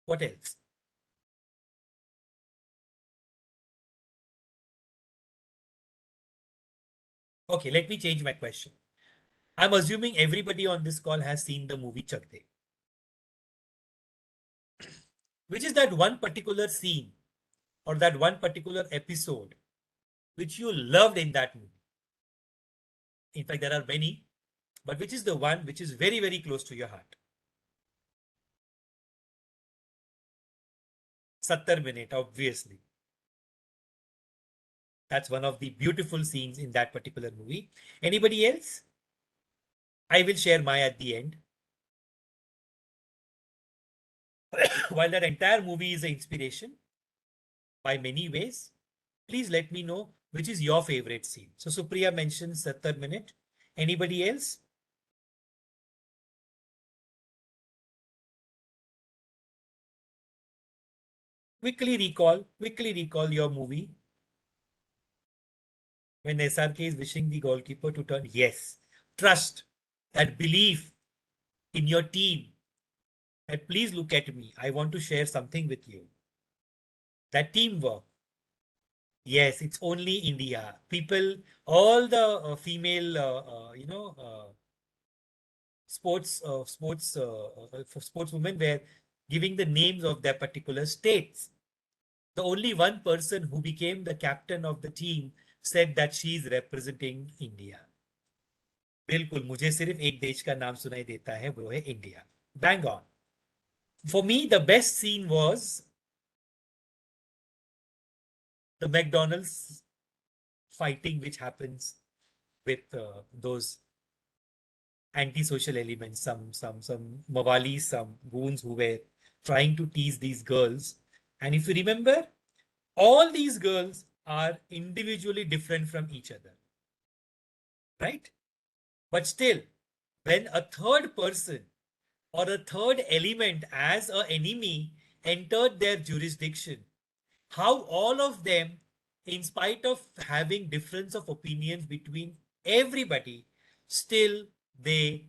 [SPEAKER 2] What else? Okay, let me change my question. I'm assuming everybody on this call has seen the movie Chak De. Which is that one particular scene or that one particular episode which you loved in that movie? In fact, there are many, but which is the one which is very, very close to your heart? 70 minute, obviously. That's one of the beautiful scenes in that particular movie. Anybody else? I will share my at the end. While that entire movie is an inspiration by many ways, please let me know which is your favorite scene. So Supriya mentioned 70 minute. Anybody else? Quickly recall your movie when SRK is wishing the goalkeeper to turn. Yes, trust, that belief in your team, that please look at me, I want to share something with you. That teamwork. Yes, it's only India. People, all the female, sportswomen were giving the names of their particular states. The only one person who became the captain of the team said that she is representing India. बिल्कुल, मुझे सिर्फ एक देश का नाम सुनाई देता है, वो है India. Bang on. For me, the best scene was the McDonald's fighting, which happens with those anti-social elements, some mawalis, some goons who were trying to tease these girls. And if you remember, all these girls are individually different from each other, right? But still, when a third person or a third element as an enemy entered their jurisdiction, how all of them, in spite of having difference of opinions between everybody, still they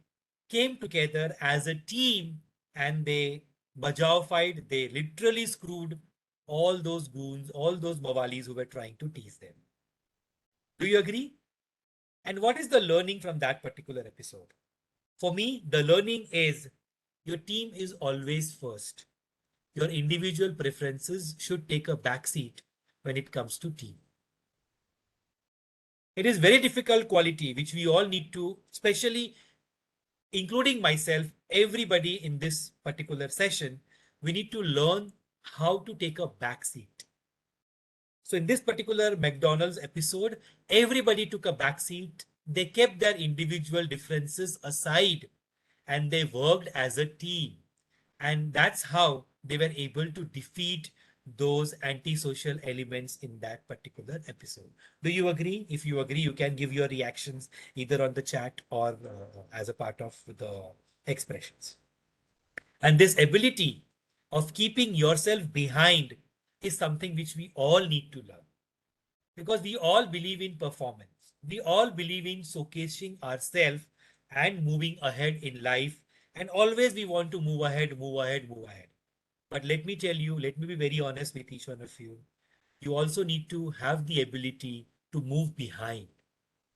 [SPEAKER 2] came together as a team and they bajaufied, they literally screwed all those goons, all those mawalis who were trying to tease them. Do you agree? And what is the learning from that particular episode? For me, the learning is your team is always first. Your individual preferences should take a backseat when it comes to team. It is very difficult quality, which we all need to, especially including myself, everybody in this particular session, we need to learn how to take a back seat. So in this particular McDonald's episode, everybody took a back seat. They kept their individual differences aside and they worked as a team. And that's how they were able to defeat those antisocial elements in that particular episode. Do you agree? If you agree, you can give your reactions either on the chat or as a part of the expressions. And this ability of keeping yourself behind is something which we all need to learn, because we all believe in performance. We all believe in showcasing ourselves and moving ahead in life. And always we want to move ahead, move ahead, move ahead. But let me tell you, let me be very honest with each one of you. You also need to have the ability to move behind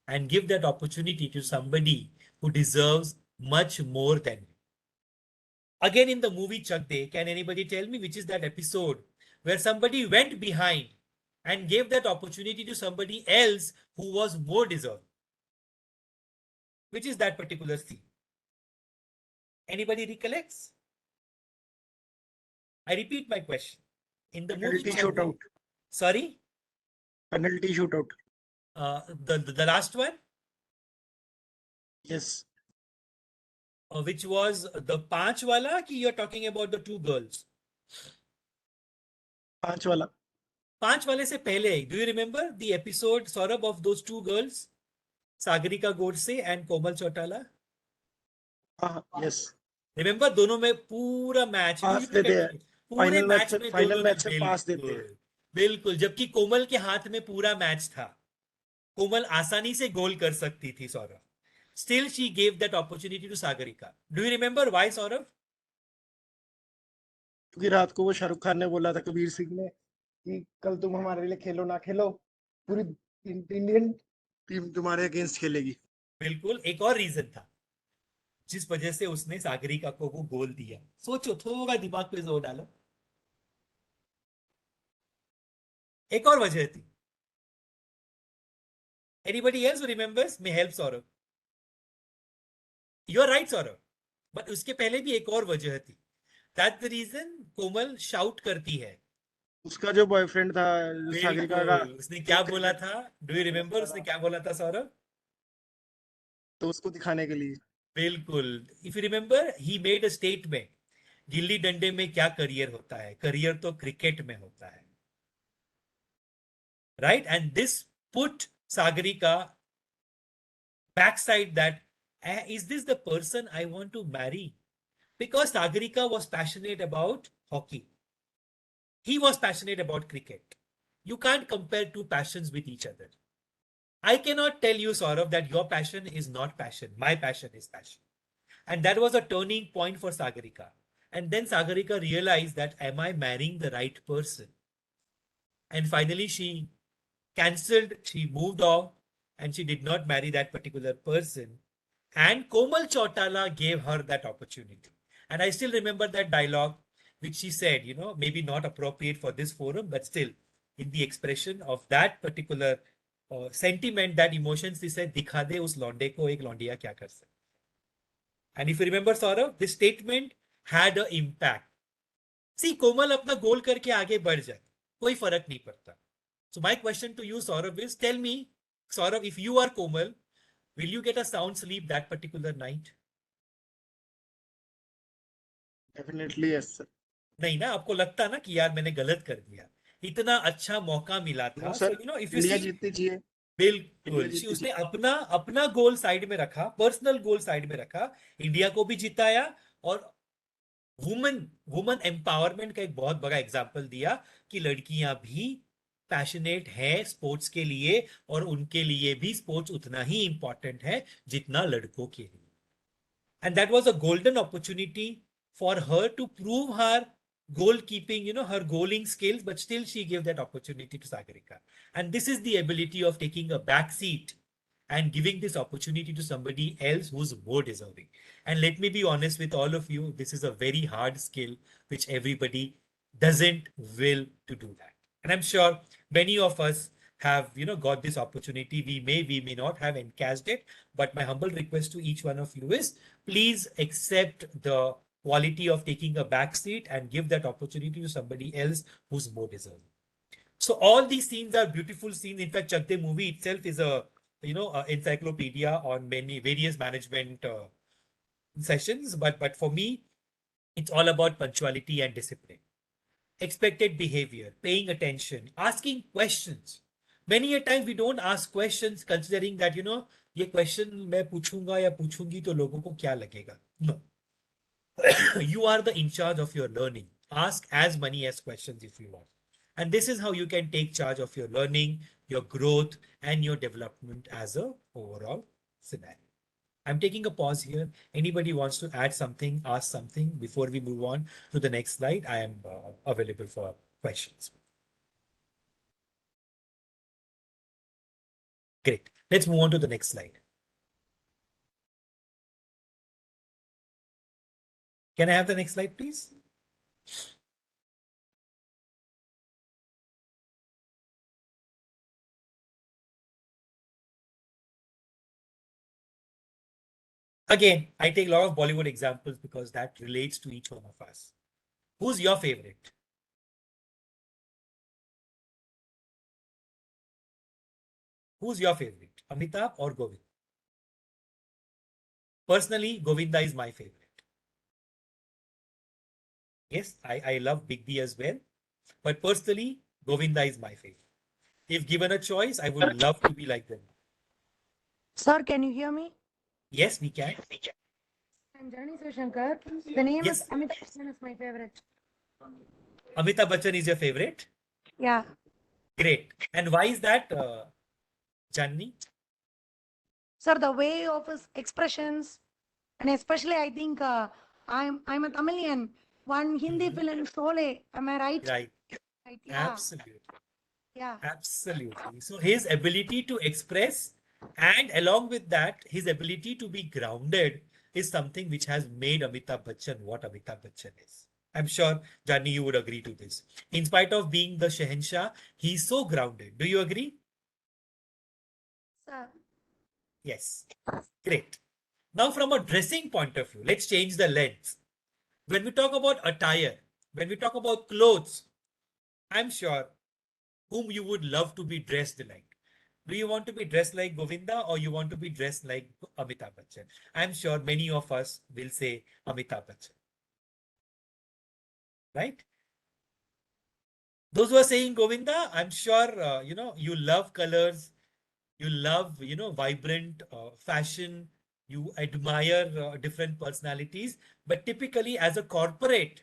[SPEAKER 2] and give that opportunity to somebody who deserves much more than you. Again, in the movie Chak De, can anybody tell me which is that episode where somebody went behind and gave that opportunity to somebody else who was more deserving? Which is that particular scene? Anybody recollects? I repeat my question. In the movie
[SPEAKER 5] Penalty
[SPEAKER 2] Chak De,
[SPEAKER 5] shootout.
[SPEAKER 2] sorry,
[SPEAKER 5] Penalty shootout.
[SPEAKER 2] the last one,
[SPEAKER 5] Yes.
[SPEAKER 2] which was the Panch wala, ki you're talking about the two girls?
[SPEAKER 5] Panch wala.
[SPEAKER 2] Panch wale se pehle, do you remember the episode, Saurabh, of those two girls? Sagarika Godse and Komal Chautala?
[SPEAKER 5] Yes.
[SPEAKER 2] Remember, दोनों में पूरा match
[SPEAKER 5] pass देते हैं
[SPEAKER 2] पूरे
[SPEAKER 5] final match
[SPEAKER 2] match
[SPEAKER 5] से
[SPEAKER 2] में
[SPEAKER 5] final
[SPEAKER 2] दोनों
[SPEAKER 5] match से
[SPEAKER 2] ने
[SPEAKER 5] पास देते हैं
[SPEAKER 2] बिल्कुल बिल्कुल, जबकि कोमल के हाथ में पूरा मैच था. कोमल आसानी से गोल कर सकती थी, Saurabh. Still she gave that opportunity to Sagarika. Do you remember why, Saurabh?
[SPEAKER 5] क्योंकि रात को वो शाहरुख खान ने बोला था कबीर सिंह ने कि कल तुम हमारे लिए खेलो ना खेलो, पूरी इंडियन टीम तुम्हारे अगेंस्ट खेलेगी.
[SPEAKER 2] बिल्कुल, एक और रीजन था जिस वजह से उसने सागरिका को वो गोल दिया. सोचो, थोड़ा दिमाग पे जोर डालो. एक और वजह थी. Anybody else who remembers may help Saurabh. You are right, Saurabh. But उसके पहले भी एक और वजह थी. That's the reason Komal shout करती है.
[SPEAKER 5] उसका जो बॉयफ्रेंड था सागरिका का,
[SPEAKER 2] उसने क्या बोला था? Do you remember उसने क्या बोला था, सौरभ?
[SPEAKER 5] तो उसको दिखाने के लिए.
[SPEAKER 2] बिल्कुल. If you remember, he made a statement. गिल्ली डंडे में क्या करियर होता है? करियर तो क्रिकेट में होता है. Right? And this put Sagarika backside that, is this the person I want to marry? Because Sagarika was passionate about hockey. He was passionate about cricket. You can't compare two passions with each other. I cannot tell you, Saurabh, that your passion is not passion. My passion is passion. And that was a turning point for Sagarika. And then Sagarika realized that, am I marrying the right person? And finally, she cancelled, she moved off, and she did not marry that particular person. And Komal Chautala gave her that opportunity. And I still remember that dialogue which she said, maybe not appropriate for this forum, but still in the expression of that particular sentiment, that emotions, she said, दिखा दे उस लौंडे को एक लौंडिया क्या कर सकती. And if you remember, Saurabh, this statement had an impact. See, Komal अपना गोल करके आगे बढ़ जाए, कोई फर्क नहीं पड़ता. So my question to you, Saurabh, is tell me, Saurabh, if you are Komal, will you get a sound sleep that particular night?
[SPEAKER 5] Definitely yes, sir.
[SPEAKER 2] नहीं ना, आपको लगता ना कि यार मैंने गलत कर दिया, इतना अच्छा मौका मिला था.
[SPEAKER 5] Sir,
[SPEAKER 2] if you
[SPEAKER 5] India
[SPEAKER 2] see,
[SPEAKER 5] जीतनी चाहिए.
[SPEAKER 2] बिल्कुल, उसने अपना गोल साइड में रखा, पर्सनल गोल साइड में रखा, इंडिया को भी जिताया और वुमन एम्पावरमेंट का एक बहुत बड़ा एग्जांपल दिया कि लड़कियां भी पैशनेट है स्पोर्ट्स के लिए और उनके लिए भी स्पोर्ट्स उतना ही इंपॉर्टेंट है जितना लड़कों के लिए. And that was a golden opportunity for her to prove her goalkeeping, her goaling skills, but still she gave that opportunity to Sagarika. And this is the ability of taking a back seat and giving this opportunity to somebody else who's more deserving. And let me be honest with all of you, this is a very hard skill which everybody doesn't will to do that. And I'm sure many of us have, got this opportunity. We may not have encashed it, but my humble request to each one of you is please accept the quality of taking a back seat and give that opportunity to somebody else who's more deserving. So all these scenes are beautiful scenes. In fact, Chak De movie itself is a, encyclopedia on many various management sessions. But for me, it's all about punctuality and discipline, expected behavior, paying attention, asking questions. Many a times we don't ask questions considering that, ये question मैं पूछूंगा या पूछूंगी तो लोगों को क्या लगेगा. No. You are the in charge of your learning. Ask as many as questions if you want. And this is how you can take charge of your learning, your growth, and your development as a overall scenario. I'm taking a pause here. Anybody wants to add something, ask something before we move on to the next slide? I am available for questions. Great. Let's move on to the next slide. Can I have the next slide, please? Again, I take a lot of Bollywood examples because that relates to each one of us. Who's your favorite? Who's your favorite? Amitabh or Govind? Personally, Govinda is my favorite. Yes, I love Big B as well. But personally, Govinda is my favorite. If given a choice, I would love to be like them.
[SPEAKER 8] Sir, can you hear me?
[SPEAKER 2] Yes, we can.
[SPEAKER 8] I'm Janani Shankar. The name
[SPEAKER 2] Yes.
[SPEAKER 8] is Amitabh Bachchan is my favorite.
[SPEAKER 2] Amitabh Bachchan is your favorite?
[SPEAKER 8] Yeah.
[SPEAKER 2] Great. And why is that, Janani?
[SPEAKER 8] Sir, the way of his expressions, and especially I think I'm a Tamilian. One Hindi film, Sole. Am I right?
[SPEAKER 2] Right.
[SPEAKER 8] Right. Yeah.
[SPEAKER 2] Absolutely.
[SPEAKER 8] Yeah.
[SPEAKER 2] Absolutely. So his ability to express and along with that, his ability to be grounded is something which has made Amitabh Bachchan what Amitabh Bachchan is. I'm sure, Jani, you would agree to this. In spite of being the Shahenshah, he's so grounded. Do you agree?
[SPEAKER 8] Sir.
[SPEAKER 2] Yes. Great. Now, from a dressing point of view, let's change the lens. When we talk about attire, when we talk about clothes, I'm sure whom you would love to be dressed like. Do you want to be dressed like Govinda or you want to be dressed like Amitabh Bachchan? I'm sure many of us will say Amitabh Bachchan. Right? Those who are saying Govinda, I'm sure, you love colors, you love, vibrant fashion, you admire different personalities. But typically as a corporate,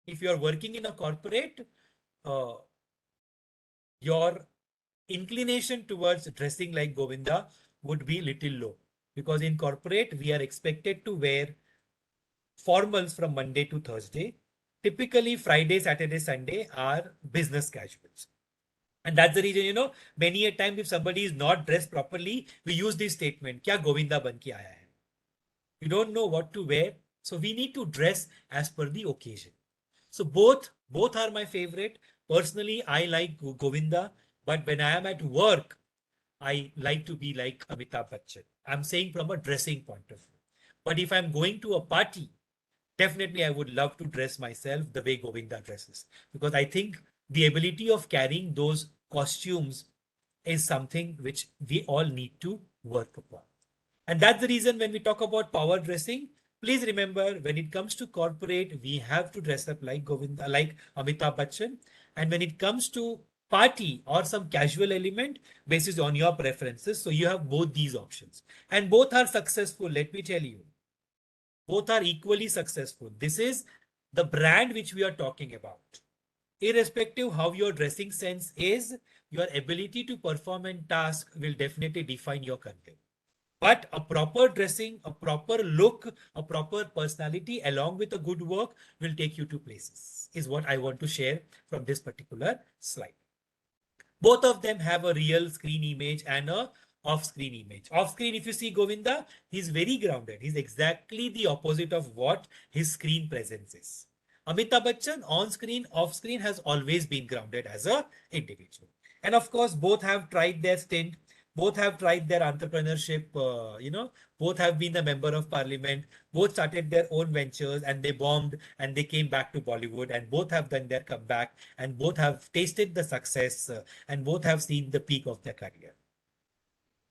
[SPEAKER 2] if you're working in a corporate, your inclination towards dressing like Govinda would be little low because in corporate we are expected to wear formals from Monday to Thursday. Typically Friday, Saturday, Sunday are business casuals. And that's the reason, many a time if somebody is not dressed properly, we use this statement, kya Govinda ban ke aaya hai? You don't know what to wear. So we need to dress as per the occasion. So both are my favorite. Personally, I like Govinda, but when I am at work, I like to be like Amitabh Bachchan. I'm saying from a dressing point of view. But if I'm going to a party, definitely I would love to dress myself the way Govinda dresses. Because I think the ability of carrying those costumes is something which we all need to work upon. And that's the reason when we talk about power dressing, please remember when it comes to corporate, we have to dress up like Govinda, like Amitabh Bachchan. And when it comes to party or some casual element, basis on your preferences. So you have both these options. And both are successful, let me tell you. Both are equally successful. This is the brand which we are talking about. Irrespective how your dressing sense is, your ability to perform and task will definitely define your career. But a proper dressing, a proper look, a proper personality along with a good work will take you to places, is what I want to share from this particular slide. Both of them have a real screen image and a off-screen image. Off-screen, if you see Govinda, he's very grounded. He's exactly the opposite of what his screen presence is. Amitabh Bachchan on screen, off screen has always been grounded as an individual. And of course, both have tried their stint, both have tried their entrepreneurship, both have been a member of parliament, both started their own ventures and they bombed and they came back to Bollywood, and both have done their comeback, and both have tasted the success, and both have seen the peak of their career.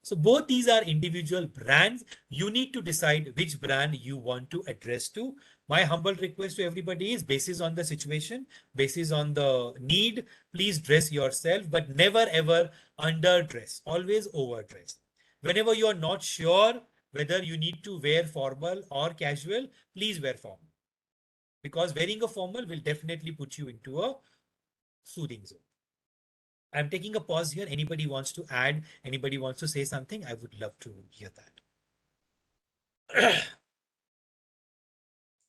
[SPEAKER 2] So both these are individual brands. You need to decide which brand you want to address to. My humble request to everybody is, basis on the situation, basis on the need, please dress yourself, but never ever underdress, always overdress. Whenever you are not sure whether you need to wear formal or casual, please wear formal. Because wearing a formal will definitely put you into a soothing zone. I'm taking a pause here. Anybody wants to add? Anybody wants to say something? I would love to hear that.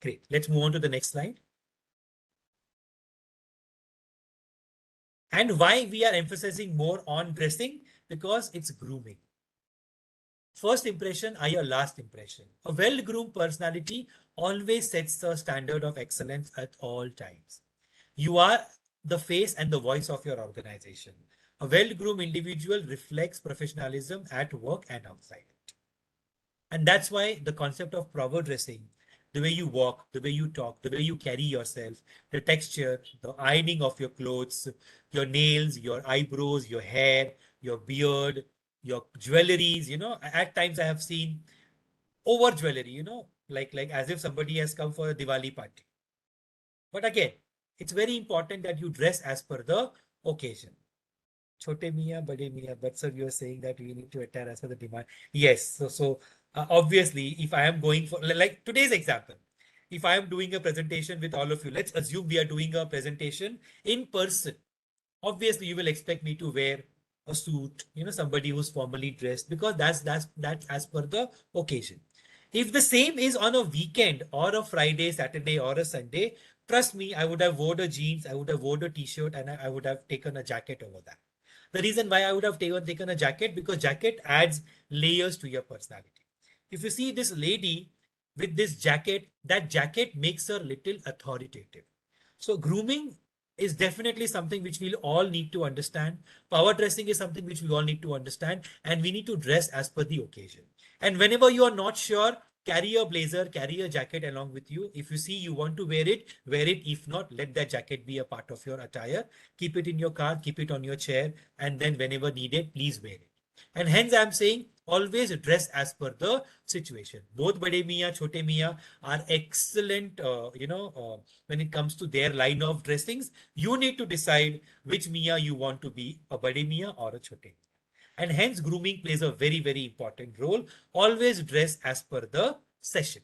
[SPEAKER 2] Great. Let's move on to the next slide. And why we are emphasizing more on dressing? Because it's grooming. First impression are your last impression. A well-groomed personality always sets the standard of excellence at all times. You are the face and the voice of your organization. A well-groomed individual reflects professionalism at work and outside it. And that's why the concept of proper dressing, the way you walk, the way you talk, the way you carry yourself, the texture, the ironing of your clothes, your nails, your eyebrows, your hair, your beard, your jewelries, at times I have seen over jewelry, like as if somebody has come for a Diwali party. But again, it's very important that you dress as per the occasion. Chote Mia, Bade Mia, but sir, you are saying that we need to attire as per the demand. Yes, so obviously, if I am going for, like today's example, if I am doing a presentation with all of you, let's assume we are doing a presentation in person. Obviously, you will expect me to wear a suit, somebody who's formally dressed, because that's as per the occasion. If the same is on a weekend or a Friday, Saturday, or a Sunday, trust me, I would have worn a jeans, I would have worn a t-shirt, and I would have taken a jacket over that. The reason why I would have taken a jacket, because jacket adds layers to your personality. If you see this lady with this jacket, that jacket makes her little authoritative. So grooming is definitely something which we'll all need to understand. Power dressing is something which we all need to understand, and we need to dress as per the occasion. And whenever you are not sure, carry a blazer, carry a jacket along with you. If you see you want to wear it, wear it. If not, let that jacket be a part of your attire. Keep it in your car, keep it on your chair, and then whenever needed, please wear it. And hence I'm saying always dress as per the situation. Both Bade Mia, Chote Mia are excellent, when it comes to their line of dressings. You need to decide which Mia you want to be, a Bade Mia or a Chote Mia. And hence grooming plays a very, very important role. Always dress as per the session,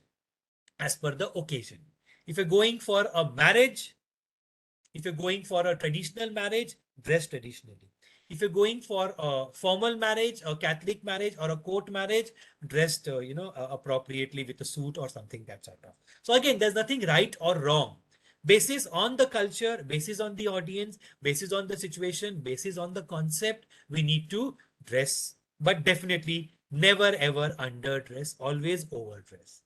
[SPEAKER 2] as per the occasion. If you're going for a marriage, if you're going for a traditional marriage, dress traditionally. If you're going for a formal marriage, a Catholic marriage, or a court marriage, dressed, appropriately with a suit or something that sort of. So again, there's nothing right or wrong. Basis on the culture, basis on the audience, basis on the situation, basis on the concept, we need to dress. But definitely never ever underdress, always overdress.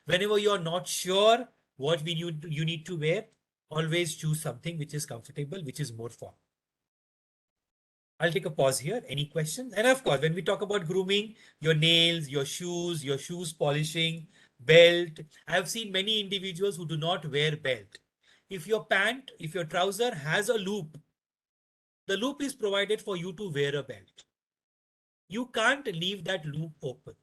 [SPEAKER 2] Whenever you're not sure what you need to wear, always choose something which is comfortable, which is more fun. I'll take a pause here. Any questions? And of course, when we talk about grooming, your nails, your shoes polishing, belt. I've seen many individuals who do not wear belt. If your trouser has a loop, the loop is provided for you to wear a belt. You can't leave that loop open.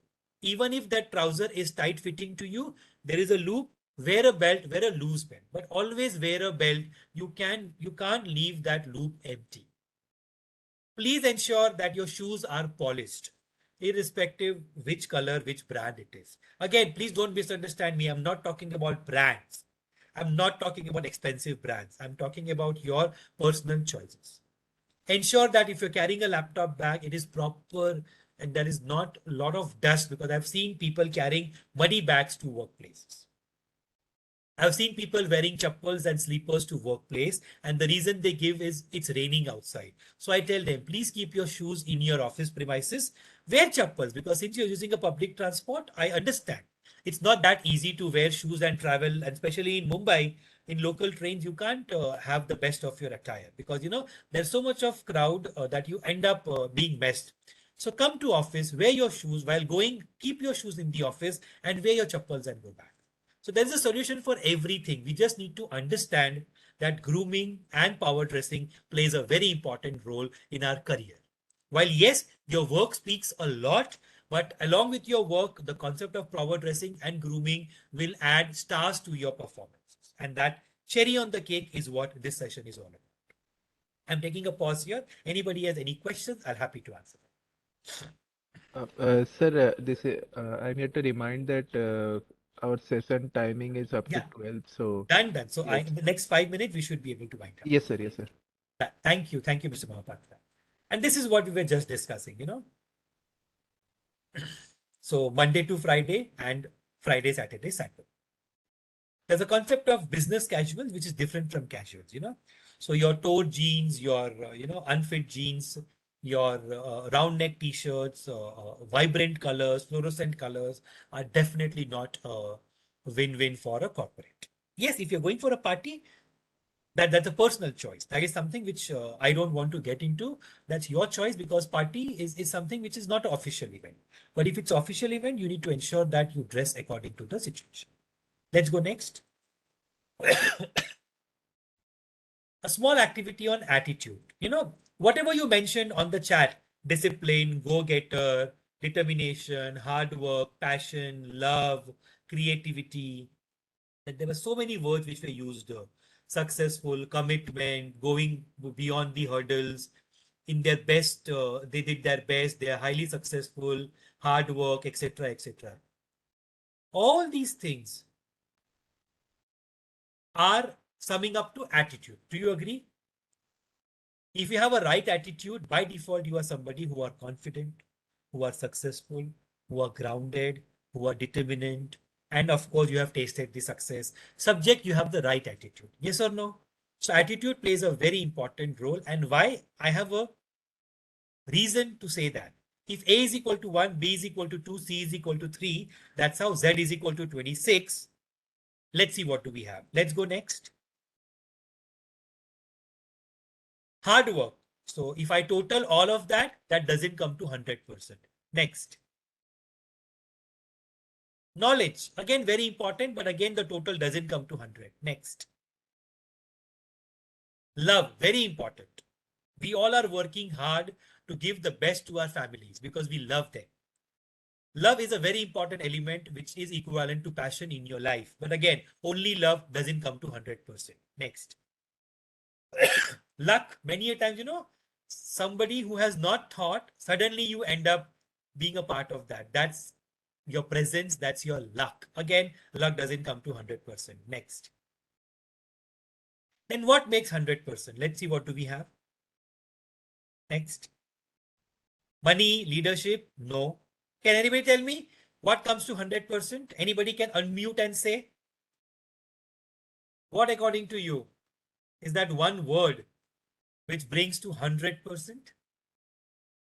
[SPEAKER 2] Even if that trouser is tight fitting to you, there is a loop. Wear a belt, wear a loose belt, but always wear a belt. You can't leave that loop empty. Please ensure that your shoes are polished, irrespective which color, which brand it is. Again, please don't misunderstand me. I'm not talking about brands. I'm not talking about expensive brands. I'm talking about your personal choices. Ensure that if you're carrying a laptop bag, it is proper and there is not a lot of dust, because I've seen people carrying muddy bags to workplaces. I've seen people wearing chappals and slippers to workplace, and the reason they give is it's raining outside. So I tell them, please keep your shoes in your office premises. Wear chappals, because since you're using a public transport, I understand. It's not that easy to wear shoes and travel, and especially in Mumbai, in local trains, you can't have the best of your attire because, there's so much of crowd that you end up being messed. So come to office, wear your shoes while going, keep your shoes in the office and wear your chappals and go back. So there's a solution for everything. We just need to understand that grooming and power dressing plays a very important role in our career. While yes, your work speaks a lot, but along with your work, the concept of power dressing and grooming will add stars to your performances. And that cherry on the cake is what this session is all about. I'm taking a pause here. Anybody has any questions? I'm happy to answer them.
[SPEAKER 1] Sir, I'm here to remind that our session timing is up to
[SPEAKER 2] Yeah.
[SPEAKER 1] 12. So
[SPEAKER 2] Done. So
[SPEAKER 1] yes.
[SPEAKER 2] in the next 5 minutes, we should be able to wind up.
[SPEAKER 1] Yes, sir. Yes, sir.
[SPEAKER 2] Thank you, Mr. Mahapatra. And this is what we were just discussing, So Monday to Friday and Friday, Saturday, Sunday. There's a concept of business casuals, which is different from casuals, So your tore jeans, your, unfit jeans, your round neck t-shirts, vibrant colors, fluorescent colors are definitely not a win-win for a corporate. Yes, if you're going for a party, that's a personal choice. That is something which I don't want to get into. That's your choice because party is something which is not an official event. But if it's an official event, you need to ensure that you dress according to the situation. Let's go next. A small activity on attitude. Whatever you mentioned on the chat, discipline, go-getter, determination, hard work, passion, love, creativity. There were so many words which were used. Successful, commitment, going beyond the hurdles, in their best, they did their best, they are highly successful, hard work, etc., etc. All these things are summing up to attitude. Do you agree? If you have a right attitude, by default, you are somebody who are confident, who are successful, who are grounded, who are determined, and of course, you have tasted the success. Subject, you have the right attitude. Yes or no? So attitude plays a very important role. And why? I have a reason to say that. If A is equal to 1, B is equal to 2, C is equal to 3, that's how Z is equal to 26. Let's see what do we have. Let's go next. Hard work. So if I total all of that, that doesn't come to 100%. Next. Knowledge. Again, very important, but again, the total doesn't come to 100. Next. Love. Very important. We all are working hard to give the best to our families because we love them. Love is a very important element which is equivalent to passion in your life. But again, only love doesn't come to 100%. Next. Luck. Many a times, somebody who has not thought, suddenly you end up being a part of that. That's your presence. That's your luck. Again, luck doesn't come to 100%. Next. Then what makes 100%? Let's see what do we have. Next. Money, leadership? No. Can anybody tell me what comes to 100%? Anybody can unmute and say? What according to you is that one word which brings to 100%?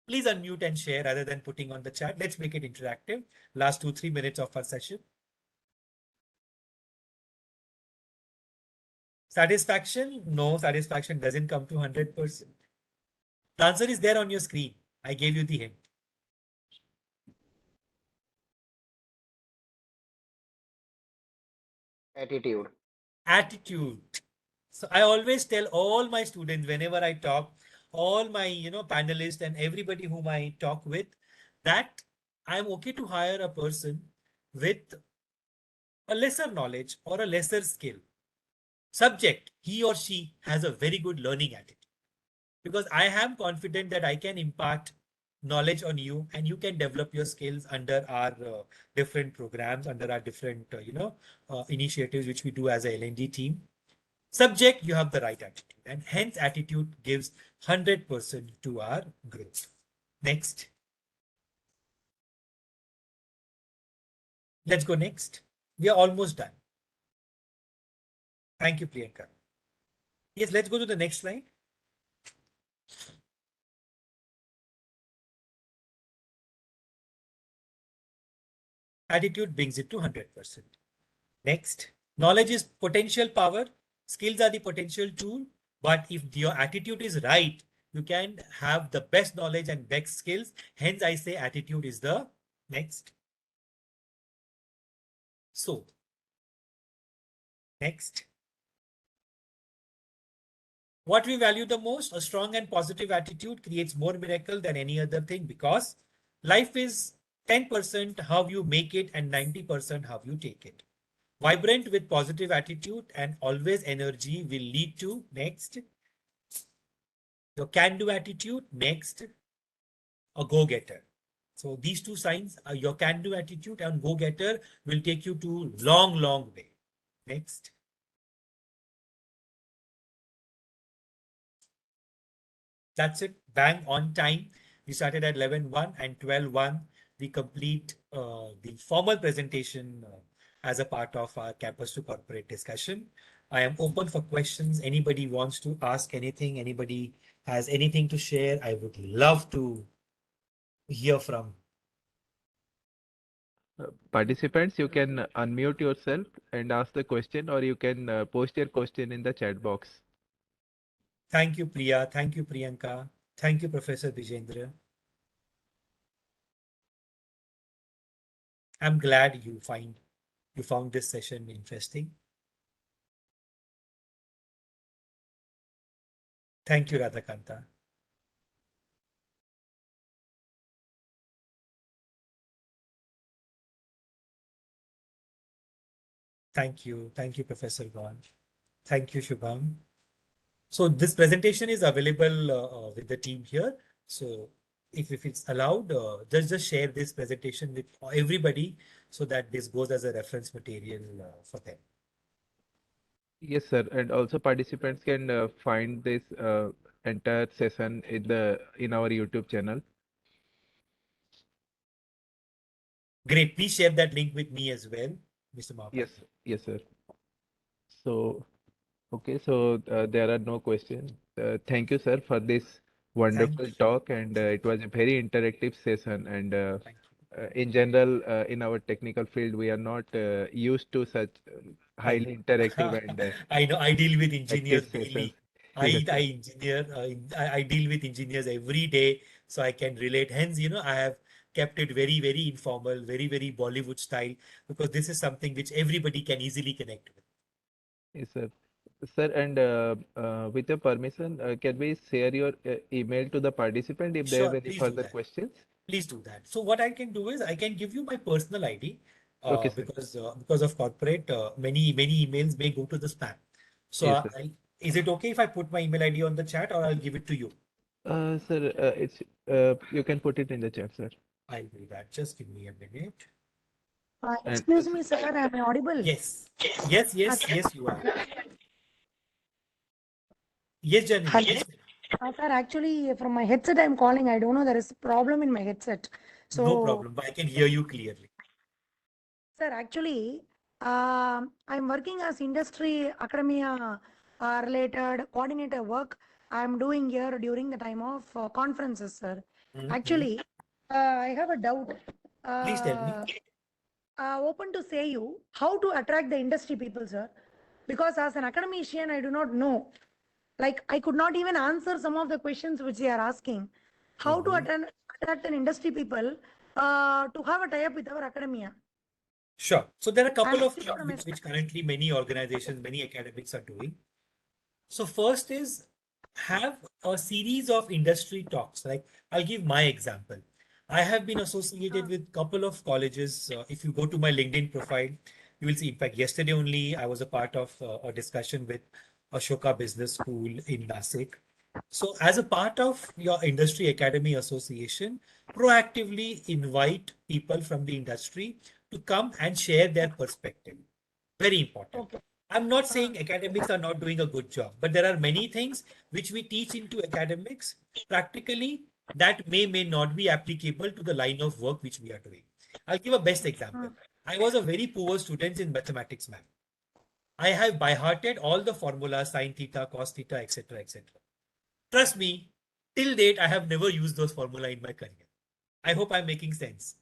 [SPEAKER 2] Please unmute and share rather than putting on the chat. Let's make it interactive. Last 2-3 minutes of our session. Satisfaction? No, satisfaction doesn't come to 100%. The answer is there on your screen. I gave you the hint.
[SPEAKER 6] Attitude.
[SPEAKER 2] Attitude. So I always tell all my students whenever I talk, all my panelists and everybody whom I talk with, that I'm okay to hire a person with a lesser knowledge or a lesser skill. Subject, he or she has a very good learning attitude. Because I am confident that I can impart knowledge on you and you can develop your skills under our different programs, under our different initiatives which we do as a L&D team. Subject, you have the right attitude, and hence attitude gives 100% to our growth. Next. Let's go next. We are almost done. Thank you, Priyanka. Yes, let's go to the next slide. Attitude brings it to 100%. Next. Knowledge is potential power. Skills are the potential tool, but if your attitude is right, you can have the best knowledge and best skills. Hence, I say attitude is the next. So, next. What we value the most, a strong and positive attitude creates more miracle than any other thing, because life is 10% how you make it and 90% how you take it. Vibrant with positive attitude and always energy will lead to next. Your can-do attitude, next, a go-getter. So these two signs, your can-do attitude and go-getter, will take you to long, long way. Next. That's it. Bang on time. We started at 11:01 and 12:01. We complete the formal presentation as a part of our campus to corporate discussion. I am open for questions. Anybody wants to ask anything, anybody has anything to share, I would love to hear from.
[SPEAKER 1] Participants, you can unmute yourself and ask the question, or you can post your question in the chat box.
[SPEAKER 2] Thank you, Priya. Thank you, Priyanka. Thank you, Professor Vijendra. I'm glad you found this session interesting. Thank you, Radhakanta. Thank you. Thank you, Professor Gaun. Thank you, Shubham. So this presentation is available with the team here. So if it's allowed, just share this presentation with everybody so that this goes as a reference material for them.
[SPEAKER 1] Yes, sir. And also participants can find this entire session in our YouTube channel.
[SPEAKER 2] Great. Please share that link with me as well, Mr. Mahapan.
[SPEAKER 1] Yes, sir. So, okay, so there are no questions. Thank you, sir, for this wonderful talk, and it was a very interactive session. And in general, in our technical field, we are not used to such highly interactive and
[SPEAKER 2] I know. I deal with engineers
[SPEAKER 1] active sessions.
[SPEAKER 2] daily.
[SPEAKER 1] Yes, sir.
[SPEAKER 2] I deal with engineers every day, so I can relate. Hence, I have kept it very, very informal, very, very Bollywood style, because this is something which everybody can easily connect with.
[SPEAKER 1] Yes, sir. Sir, and with your permission, can we share your email to the participant if they have
[SPEAKER 2] Sure,
[SPEAKER 1] any
[SPEAKER 2] please do
[SPEAKER 1] further
[SPEAKER 2] that.
[SPEAKER 1] questions?
[SPEAKER 2] Please do that. So what I can do is I can give you my personal ID
[SPEAKER 1] Okay, sir.
[SPEAKER 2] because of corporate, many emails may go to the spam. So
[SPEAKER 1] Yes, sir.
[SPEAKER 2] is it okay if I put my email ID on the chat, or I'll give it to you?
[SPEAKER 1] Sir, you can put it in the chat, sir.
[SPEAKER 2] I'll do that. Just give me a minute.
[SPEAKER 1] And
[SPEAKER 8] Excuse me, sir, am I audible?
[SPEAKER 2] Yes, you are. Yes, Janani.
[SPEAKER 8] Hello.
[SPEAKER 2] Yes.
[SPEAKER 8] Sir, actually, from my headset, I'm calling. I don't know, there is a problem in my headset. So,
[SPEAKER 2] No problem, but I can hear you clearly.
[SPEAKER 8] sir, actually, I'm working as industry academia related coordinator work. I'm doing here during the time of conferences, sir. Actually, I have a doubt.
[SPEAKER 2] Please tell me.
[SPEAKER 8] Open to say you how to attract the industry people, sir. Because as an academician, I do not know. Like I could not even answer some of the questions which they are asking. How to attract an industry people to have a tie-up with our academia.
[SPEAKER 2] Sure. So there are a couple
[SPEAKER 8] I'm
[SPEAKER 2] of things which currently many organizations, many academics are doing. So first is have a series of industry talks. Like I'll give my example. I have been associated with couple of colleges. If you go to my LinkedIn profile, you will see. In fact, yesterday only I was a part of a discussion with Ashoka Business School in Nasik. So as a part of your industry academy association, proactively invite people from the industry to come and share their perspective. Very important.
[SPEAKER 8] Okay.
[SPEAKER 2] I'm not saying academics are not doing a good job, but there are many things which we teach into academics practically that may not be applicable to the line of work which we are doing. I'll give a best example. I was a very poor student in mathematics, ma'am. I have by hearted all the formulas, sine theta, cos theta, etc., etc. Trust me, till date, I have never used those formula in my career. I hope I'm making sense.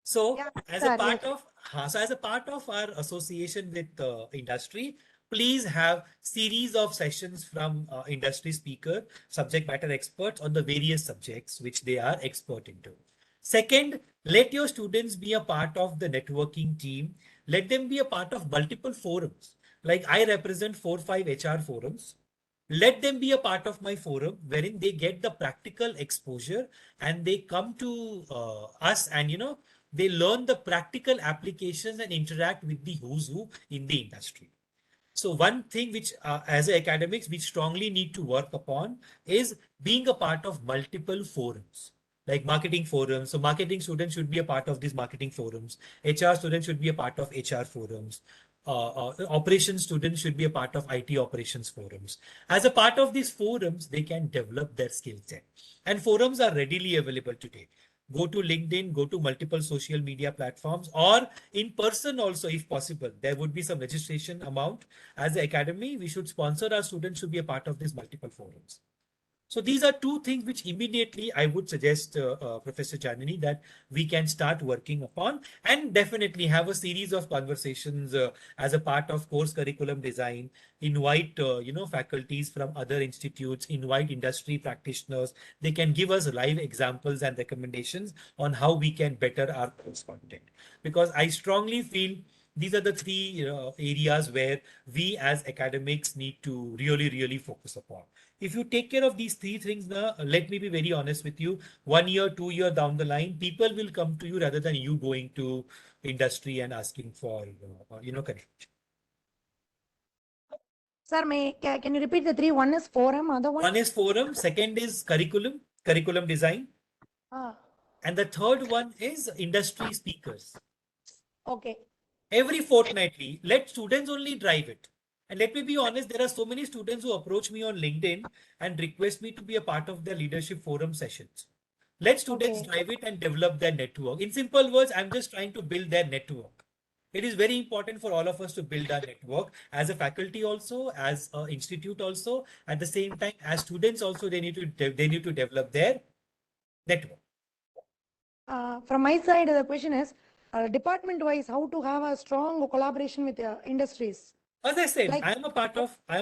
[SPEAKER 2] So,
[SPEAKER 8] Yeah,
[SPEAKER 2] as
[SPEAKER 8] sir,
[SPEAKER 2] a part
[SPEAKER 8] yes.
[SPEAKER 2] of our association with industry, please have series of sessions from industry speaker, subject matter experts on the various subjects which they are expert into. Second, let your students be a part of the networking team. Let them be a part of multiple forums. Like I represent 4-5 HR forums. Let them be a part of my forum wherein they get the practical exposure and they come to us and they learn the practical applications and interact with the who's who in the industry. So one thing which as academics we strongly need to work upon is being a part of multiple forums like marketing forums. So marketing students should be a part of these marketing forums. HR students should be a part of HR forums. Operations students should be a part of IT operations forums. As a part of these forums, they can develop their skill set. And forums are readily available today. Go to LinkedIn, go to multiple social media platforms, or in person also, if possible. There would be some registration amount. As the academy, we should sponsor our students to be a part of these multiple forums. So these are two things which immediately I would suggest, Professor Janani, that we can start working upon and definitely have a series of conversations as a part of course curriculum design. Invite, faculties from other institutes, invite industry practitioners. They can give us live examples and recommendations on how we can better our course content. Because I strongly feel these are the three areas where we as academics need to really, really focus upon. If you take care of these three things now, let me be very honest with you, 1 year, 2 year down the line, people will come to you rather than you going to industry and asking for, connection.
[SPEAKER 8] Sir, can you repeat the three? One is forum, other one?
[SPEAKER 2] One is forum, second is curriculum design. And the third one is industry speakers.
[SPEAKER 8] Okay.
[SPEAKER 2] Every fortnightly, let students only drive it. And let me be honest, there are so many students who approach me on LinkedIn and request me to be a part of their leadership forum sessions. Let students drive it and develop their network. In simple words, I'm just trying to build their network. It is very important for all of us to build our network as a faculty also, as an institute also. At the same time, as students also, they need to develop their network.
[SPEAKER 8] From my side, the question is, department-wise, how to have a strong collaboration with industries?
[SPEAKER 2] As I said,
[SPEAKER 8] Like-
[SPEAKER 2] I am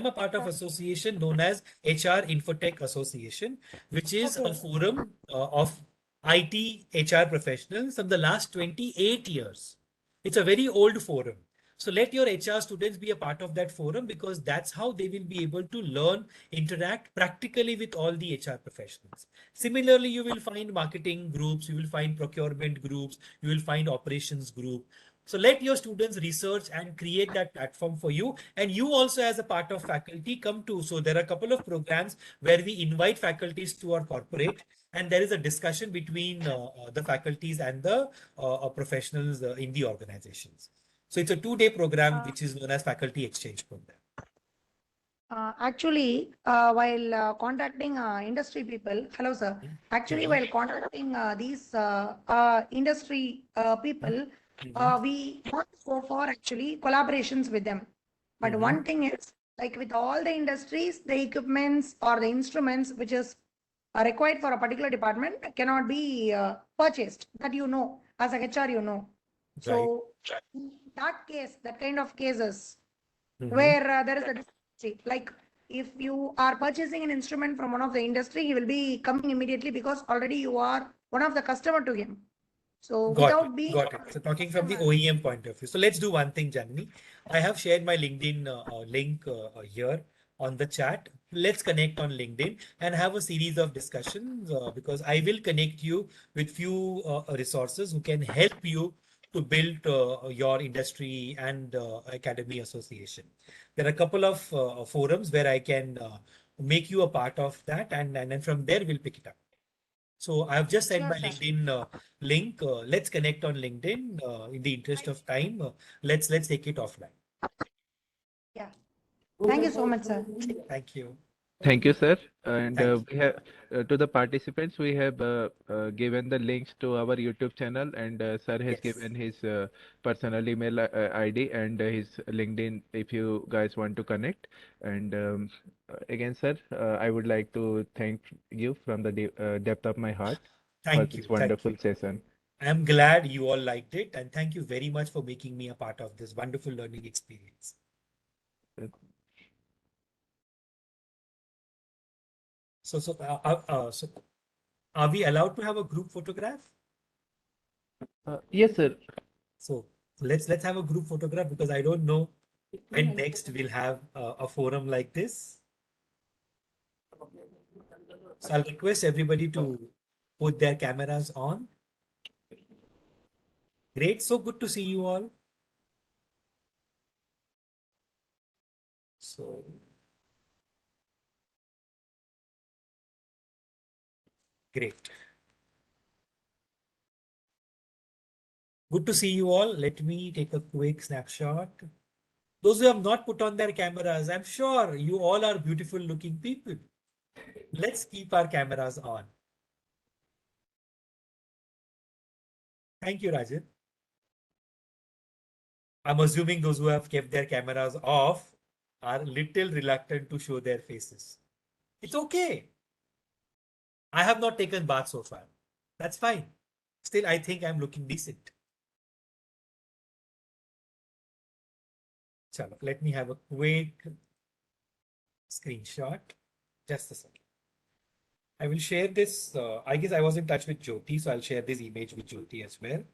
[SPEAKER 2] a part of association known as HR Infotech Association, which is a forum of IT HR professionals from the last 28 years. It's a very old forum. So let your HR students be a part of that forum because that's how they will be able to learn, interact practically with all the HR professionals. Similarly, you will find marketing groups, you will find procurement groups, you will find operations group. So let your students research and create that platform for you. And you also as a part of faculty come to. So there are a couple of programs where we invite faculties to our corporate and there is a discussion between the faculties and the professionals in the organizations. So it's a 2-day program which is known as Faculty Exchange Program.
[SPEAKER 8] Actually, while contacting industry people, hello sir. Actually, while contacting these industry people, we want to go for actually collaborations with them. But one thing is, like with all the industries, the equipments or the instruments which is required for a particular department cannot be purchased. That as a HR, So in that case, that kind of cases where there is a discrepancy, like if you are purchasing an instrument from one of the industry, he will be coming immediately because already you are one of the customer to him. So
[SPEAKER 2] Got it. So talking from the OEM point of view. So let's do one thing, Janani. I have shared my LinkedIn link here on the chat. Let's connect on LinkedIn and have a series of discussions because I will connect you with few resources who can help you to build your industry and academy association. There are a couple of forums where I can make you a part of that and then from there we'll pick it up. So I've just sent my LinkedIn link. Let's connect on LinkedIn. In the interest of time, let's take it offline.
[SPEAKER 8] Yeah. Thank you so much, sir.
[SPEAKER 2] Thank you.
[SPEAKER 1] Thank you, sir. And
[SPEAKER 2] Thank
[SPEAKER 1] we have to the participants, we have given the links to our YouTube channel, and sir has given his personal email ID and his LinkedIn if you guys want to connect. And again, sir, I would like to thank you from the depth of my heart for
[SPEAKER 2] Thank
[SPEAKER 1] this
[SPEAKER 2] you.
[SPEAKER 1] wonderful session.
[SPEAKER 2] I'm glad you all liked it, and thank you very much for making me a part of this wonderful learning experience. So are we allowed to have a group photograph?
[SPEAKER 1] Yes, sir.
[SPEAKER 2] So let's have a group photograph, because I don't know when next we'll have a forum like this. So I'll request everybody to put their cameras on. Great, so good to see you all. So great. Good to see you all. Let me take a quick snapshot. Those who have not put on their cameras, I'm sure you all are beautiful looking people. Let's keep our cameras on. Thank you, Rajan. I'm assuming those who have kept their cameras off are little reluctant to show their faces. It's okay. I have not taken bath so far. That's fine. Still, I think I'm looking decent. Chalo, let me have a quick screenshot. Just a second. I will share this. I guess I was in touch with Jyoti, so I'll share this image with Jyoti as well.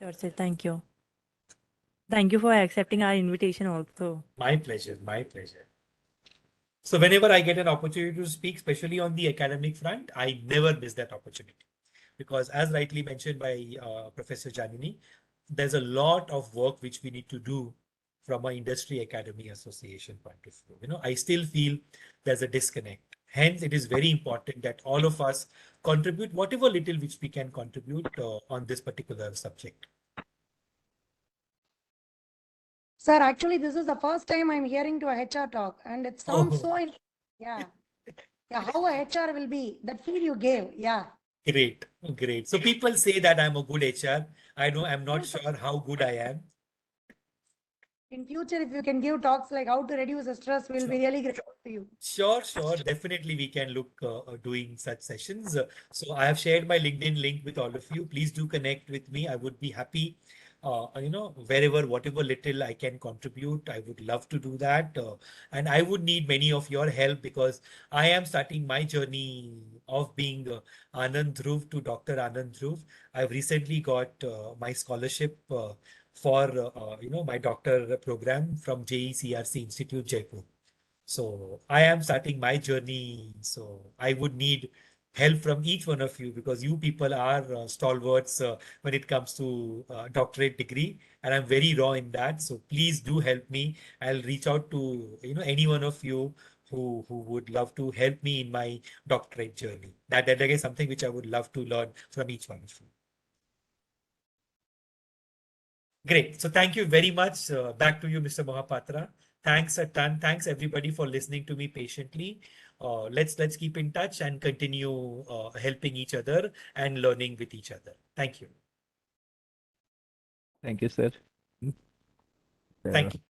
[SPEAKER 4] Sure, sir. Thank you. Thank you for accepting our invitation also.
[SPEAKER 2] My pleasure. My pleasure. So whenever I get an opportunity to speak, especially on the academic front, I never miss that opportunity. Because as rightly mentioned by Professor Janini, there's a lot of work which we need to do from an industry academy association point of view. You know, I still feel there's a disconnect. Hence, it is very important that all of us contribute whatever little which we can contribute on this particular subject.
[SPEAKER 8] Sir, actually, this is the first time I'm hearing to a HR talk, and it sounds so, yeah. Yeah, how a HR will be, that feel you gave, yeah.
[SPEAKER 2] Great, great. So people say that I'm a good HR. I know I'm not sure how good I am.
[SPEAKER 8] In future, if you can give talks like how to reduce the stress, we'll be really grateful to you.
[SPEAKER 2] Sure. Definitely we can look doing such sessions. So I have shared my LinkedIn link with all of you. Please do connect with me. I would be happy, wherever, whatever little I can contribute, I would love to do that. And I would need many of your help, because I am starting my journey of being Anand Dhruv to Dr. Anand Dhruv. I've recently got my scholarship for, my doctor program from JECRC Institute, Jaipur. So I am starting my journey. So I would need help from each one of you, because you people are stalwarts when it comes to doctorate degree, and I'm very raw in that. So please do help me. I'll reach out to any one of you who would love to help me in my doctorate journey. That is something which I would love to learn from each one of you. Great. So thank you very much. Back to you, Mr. Mohapatra. Thanks a ton. Thanks everybody for listening to me patiently. Let's keep in touch and continue helping each other and learning with each other. Thank you.
[SPEAKER 1] Thank you, sir.
[SPEAKER 2] Thank you.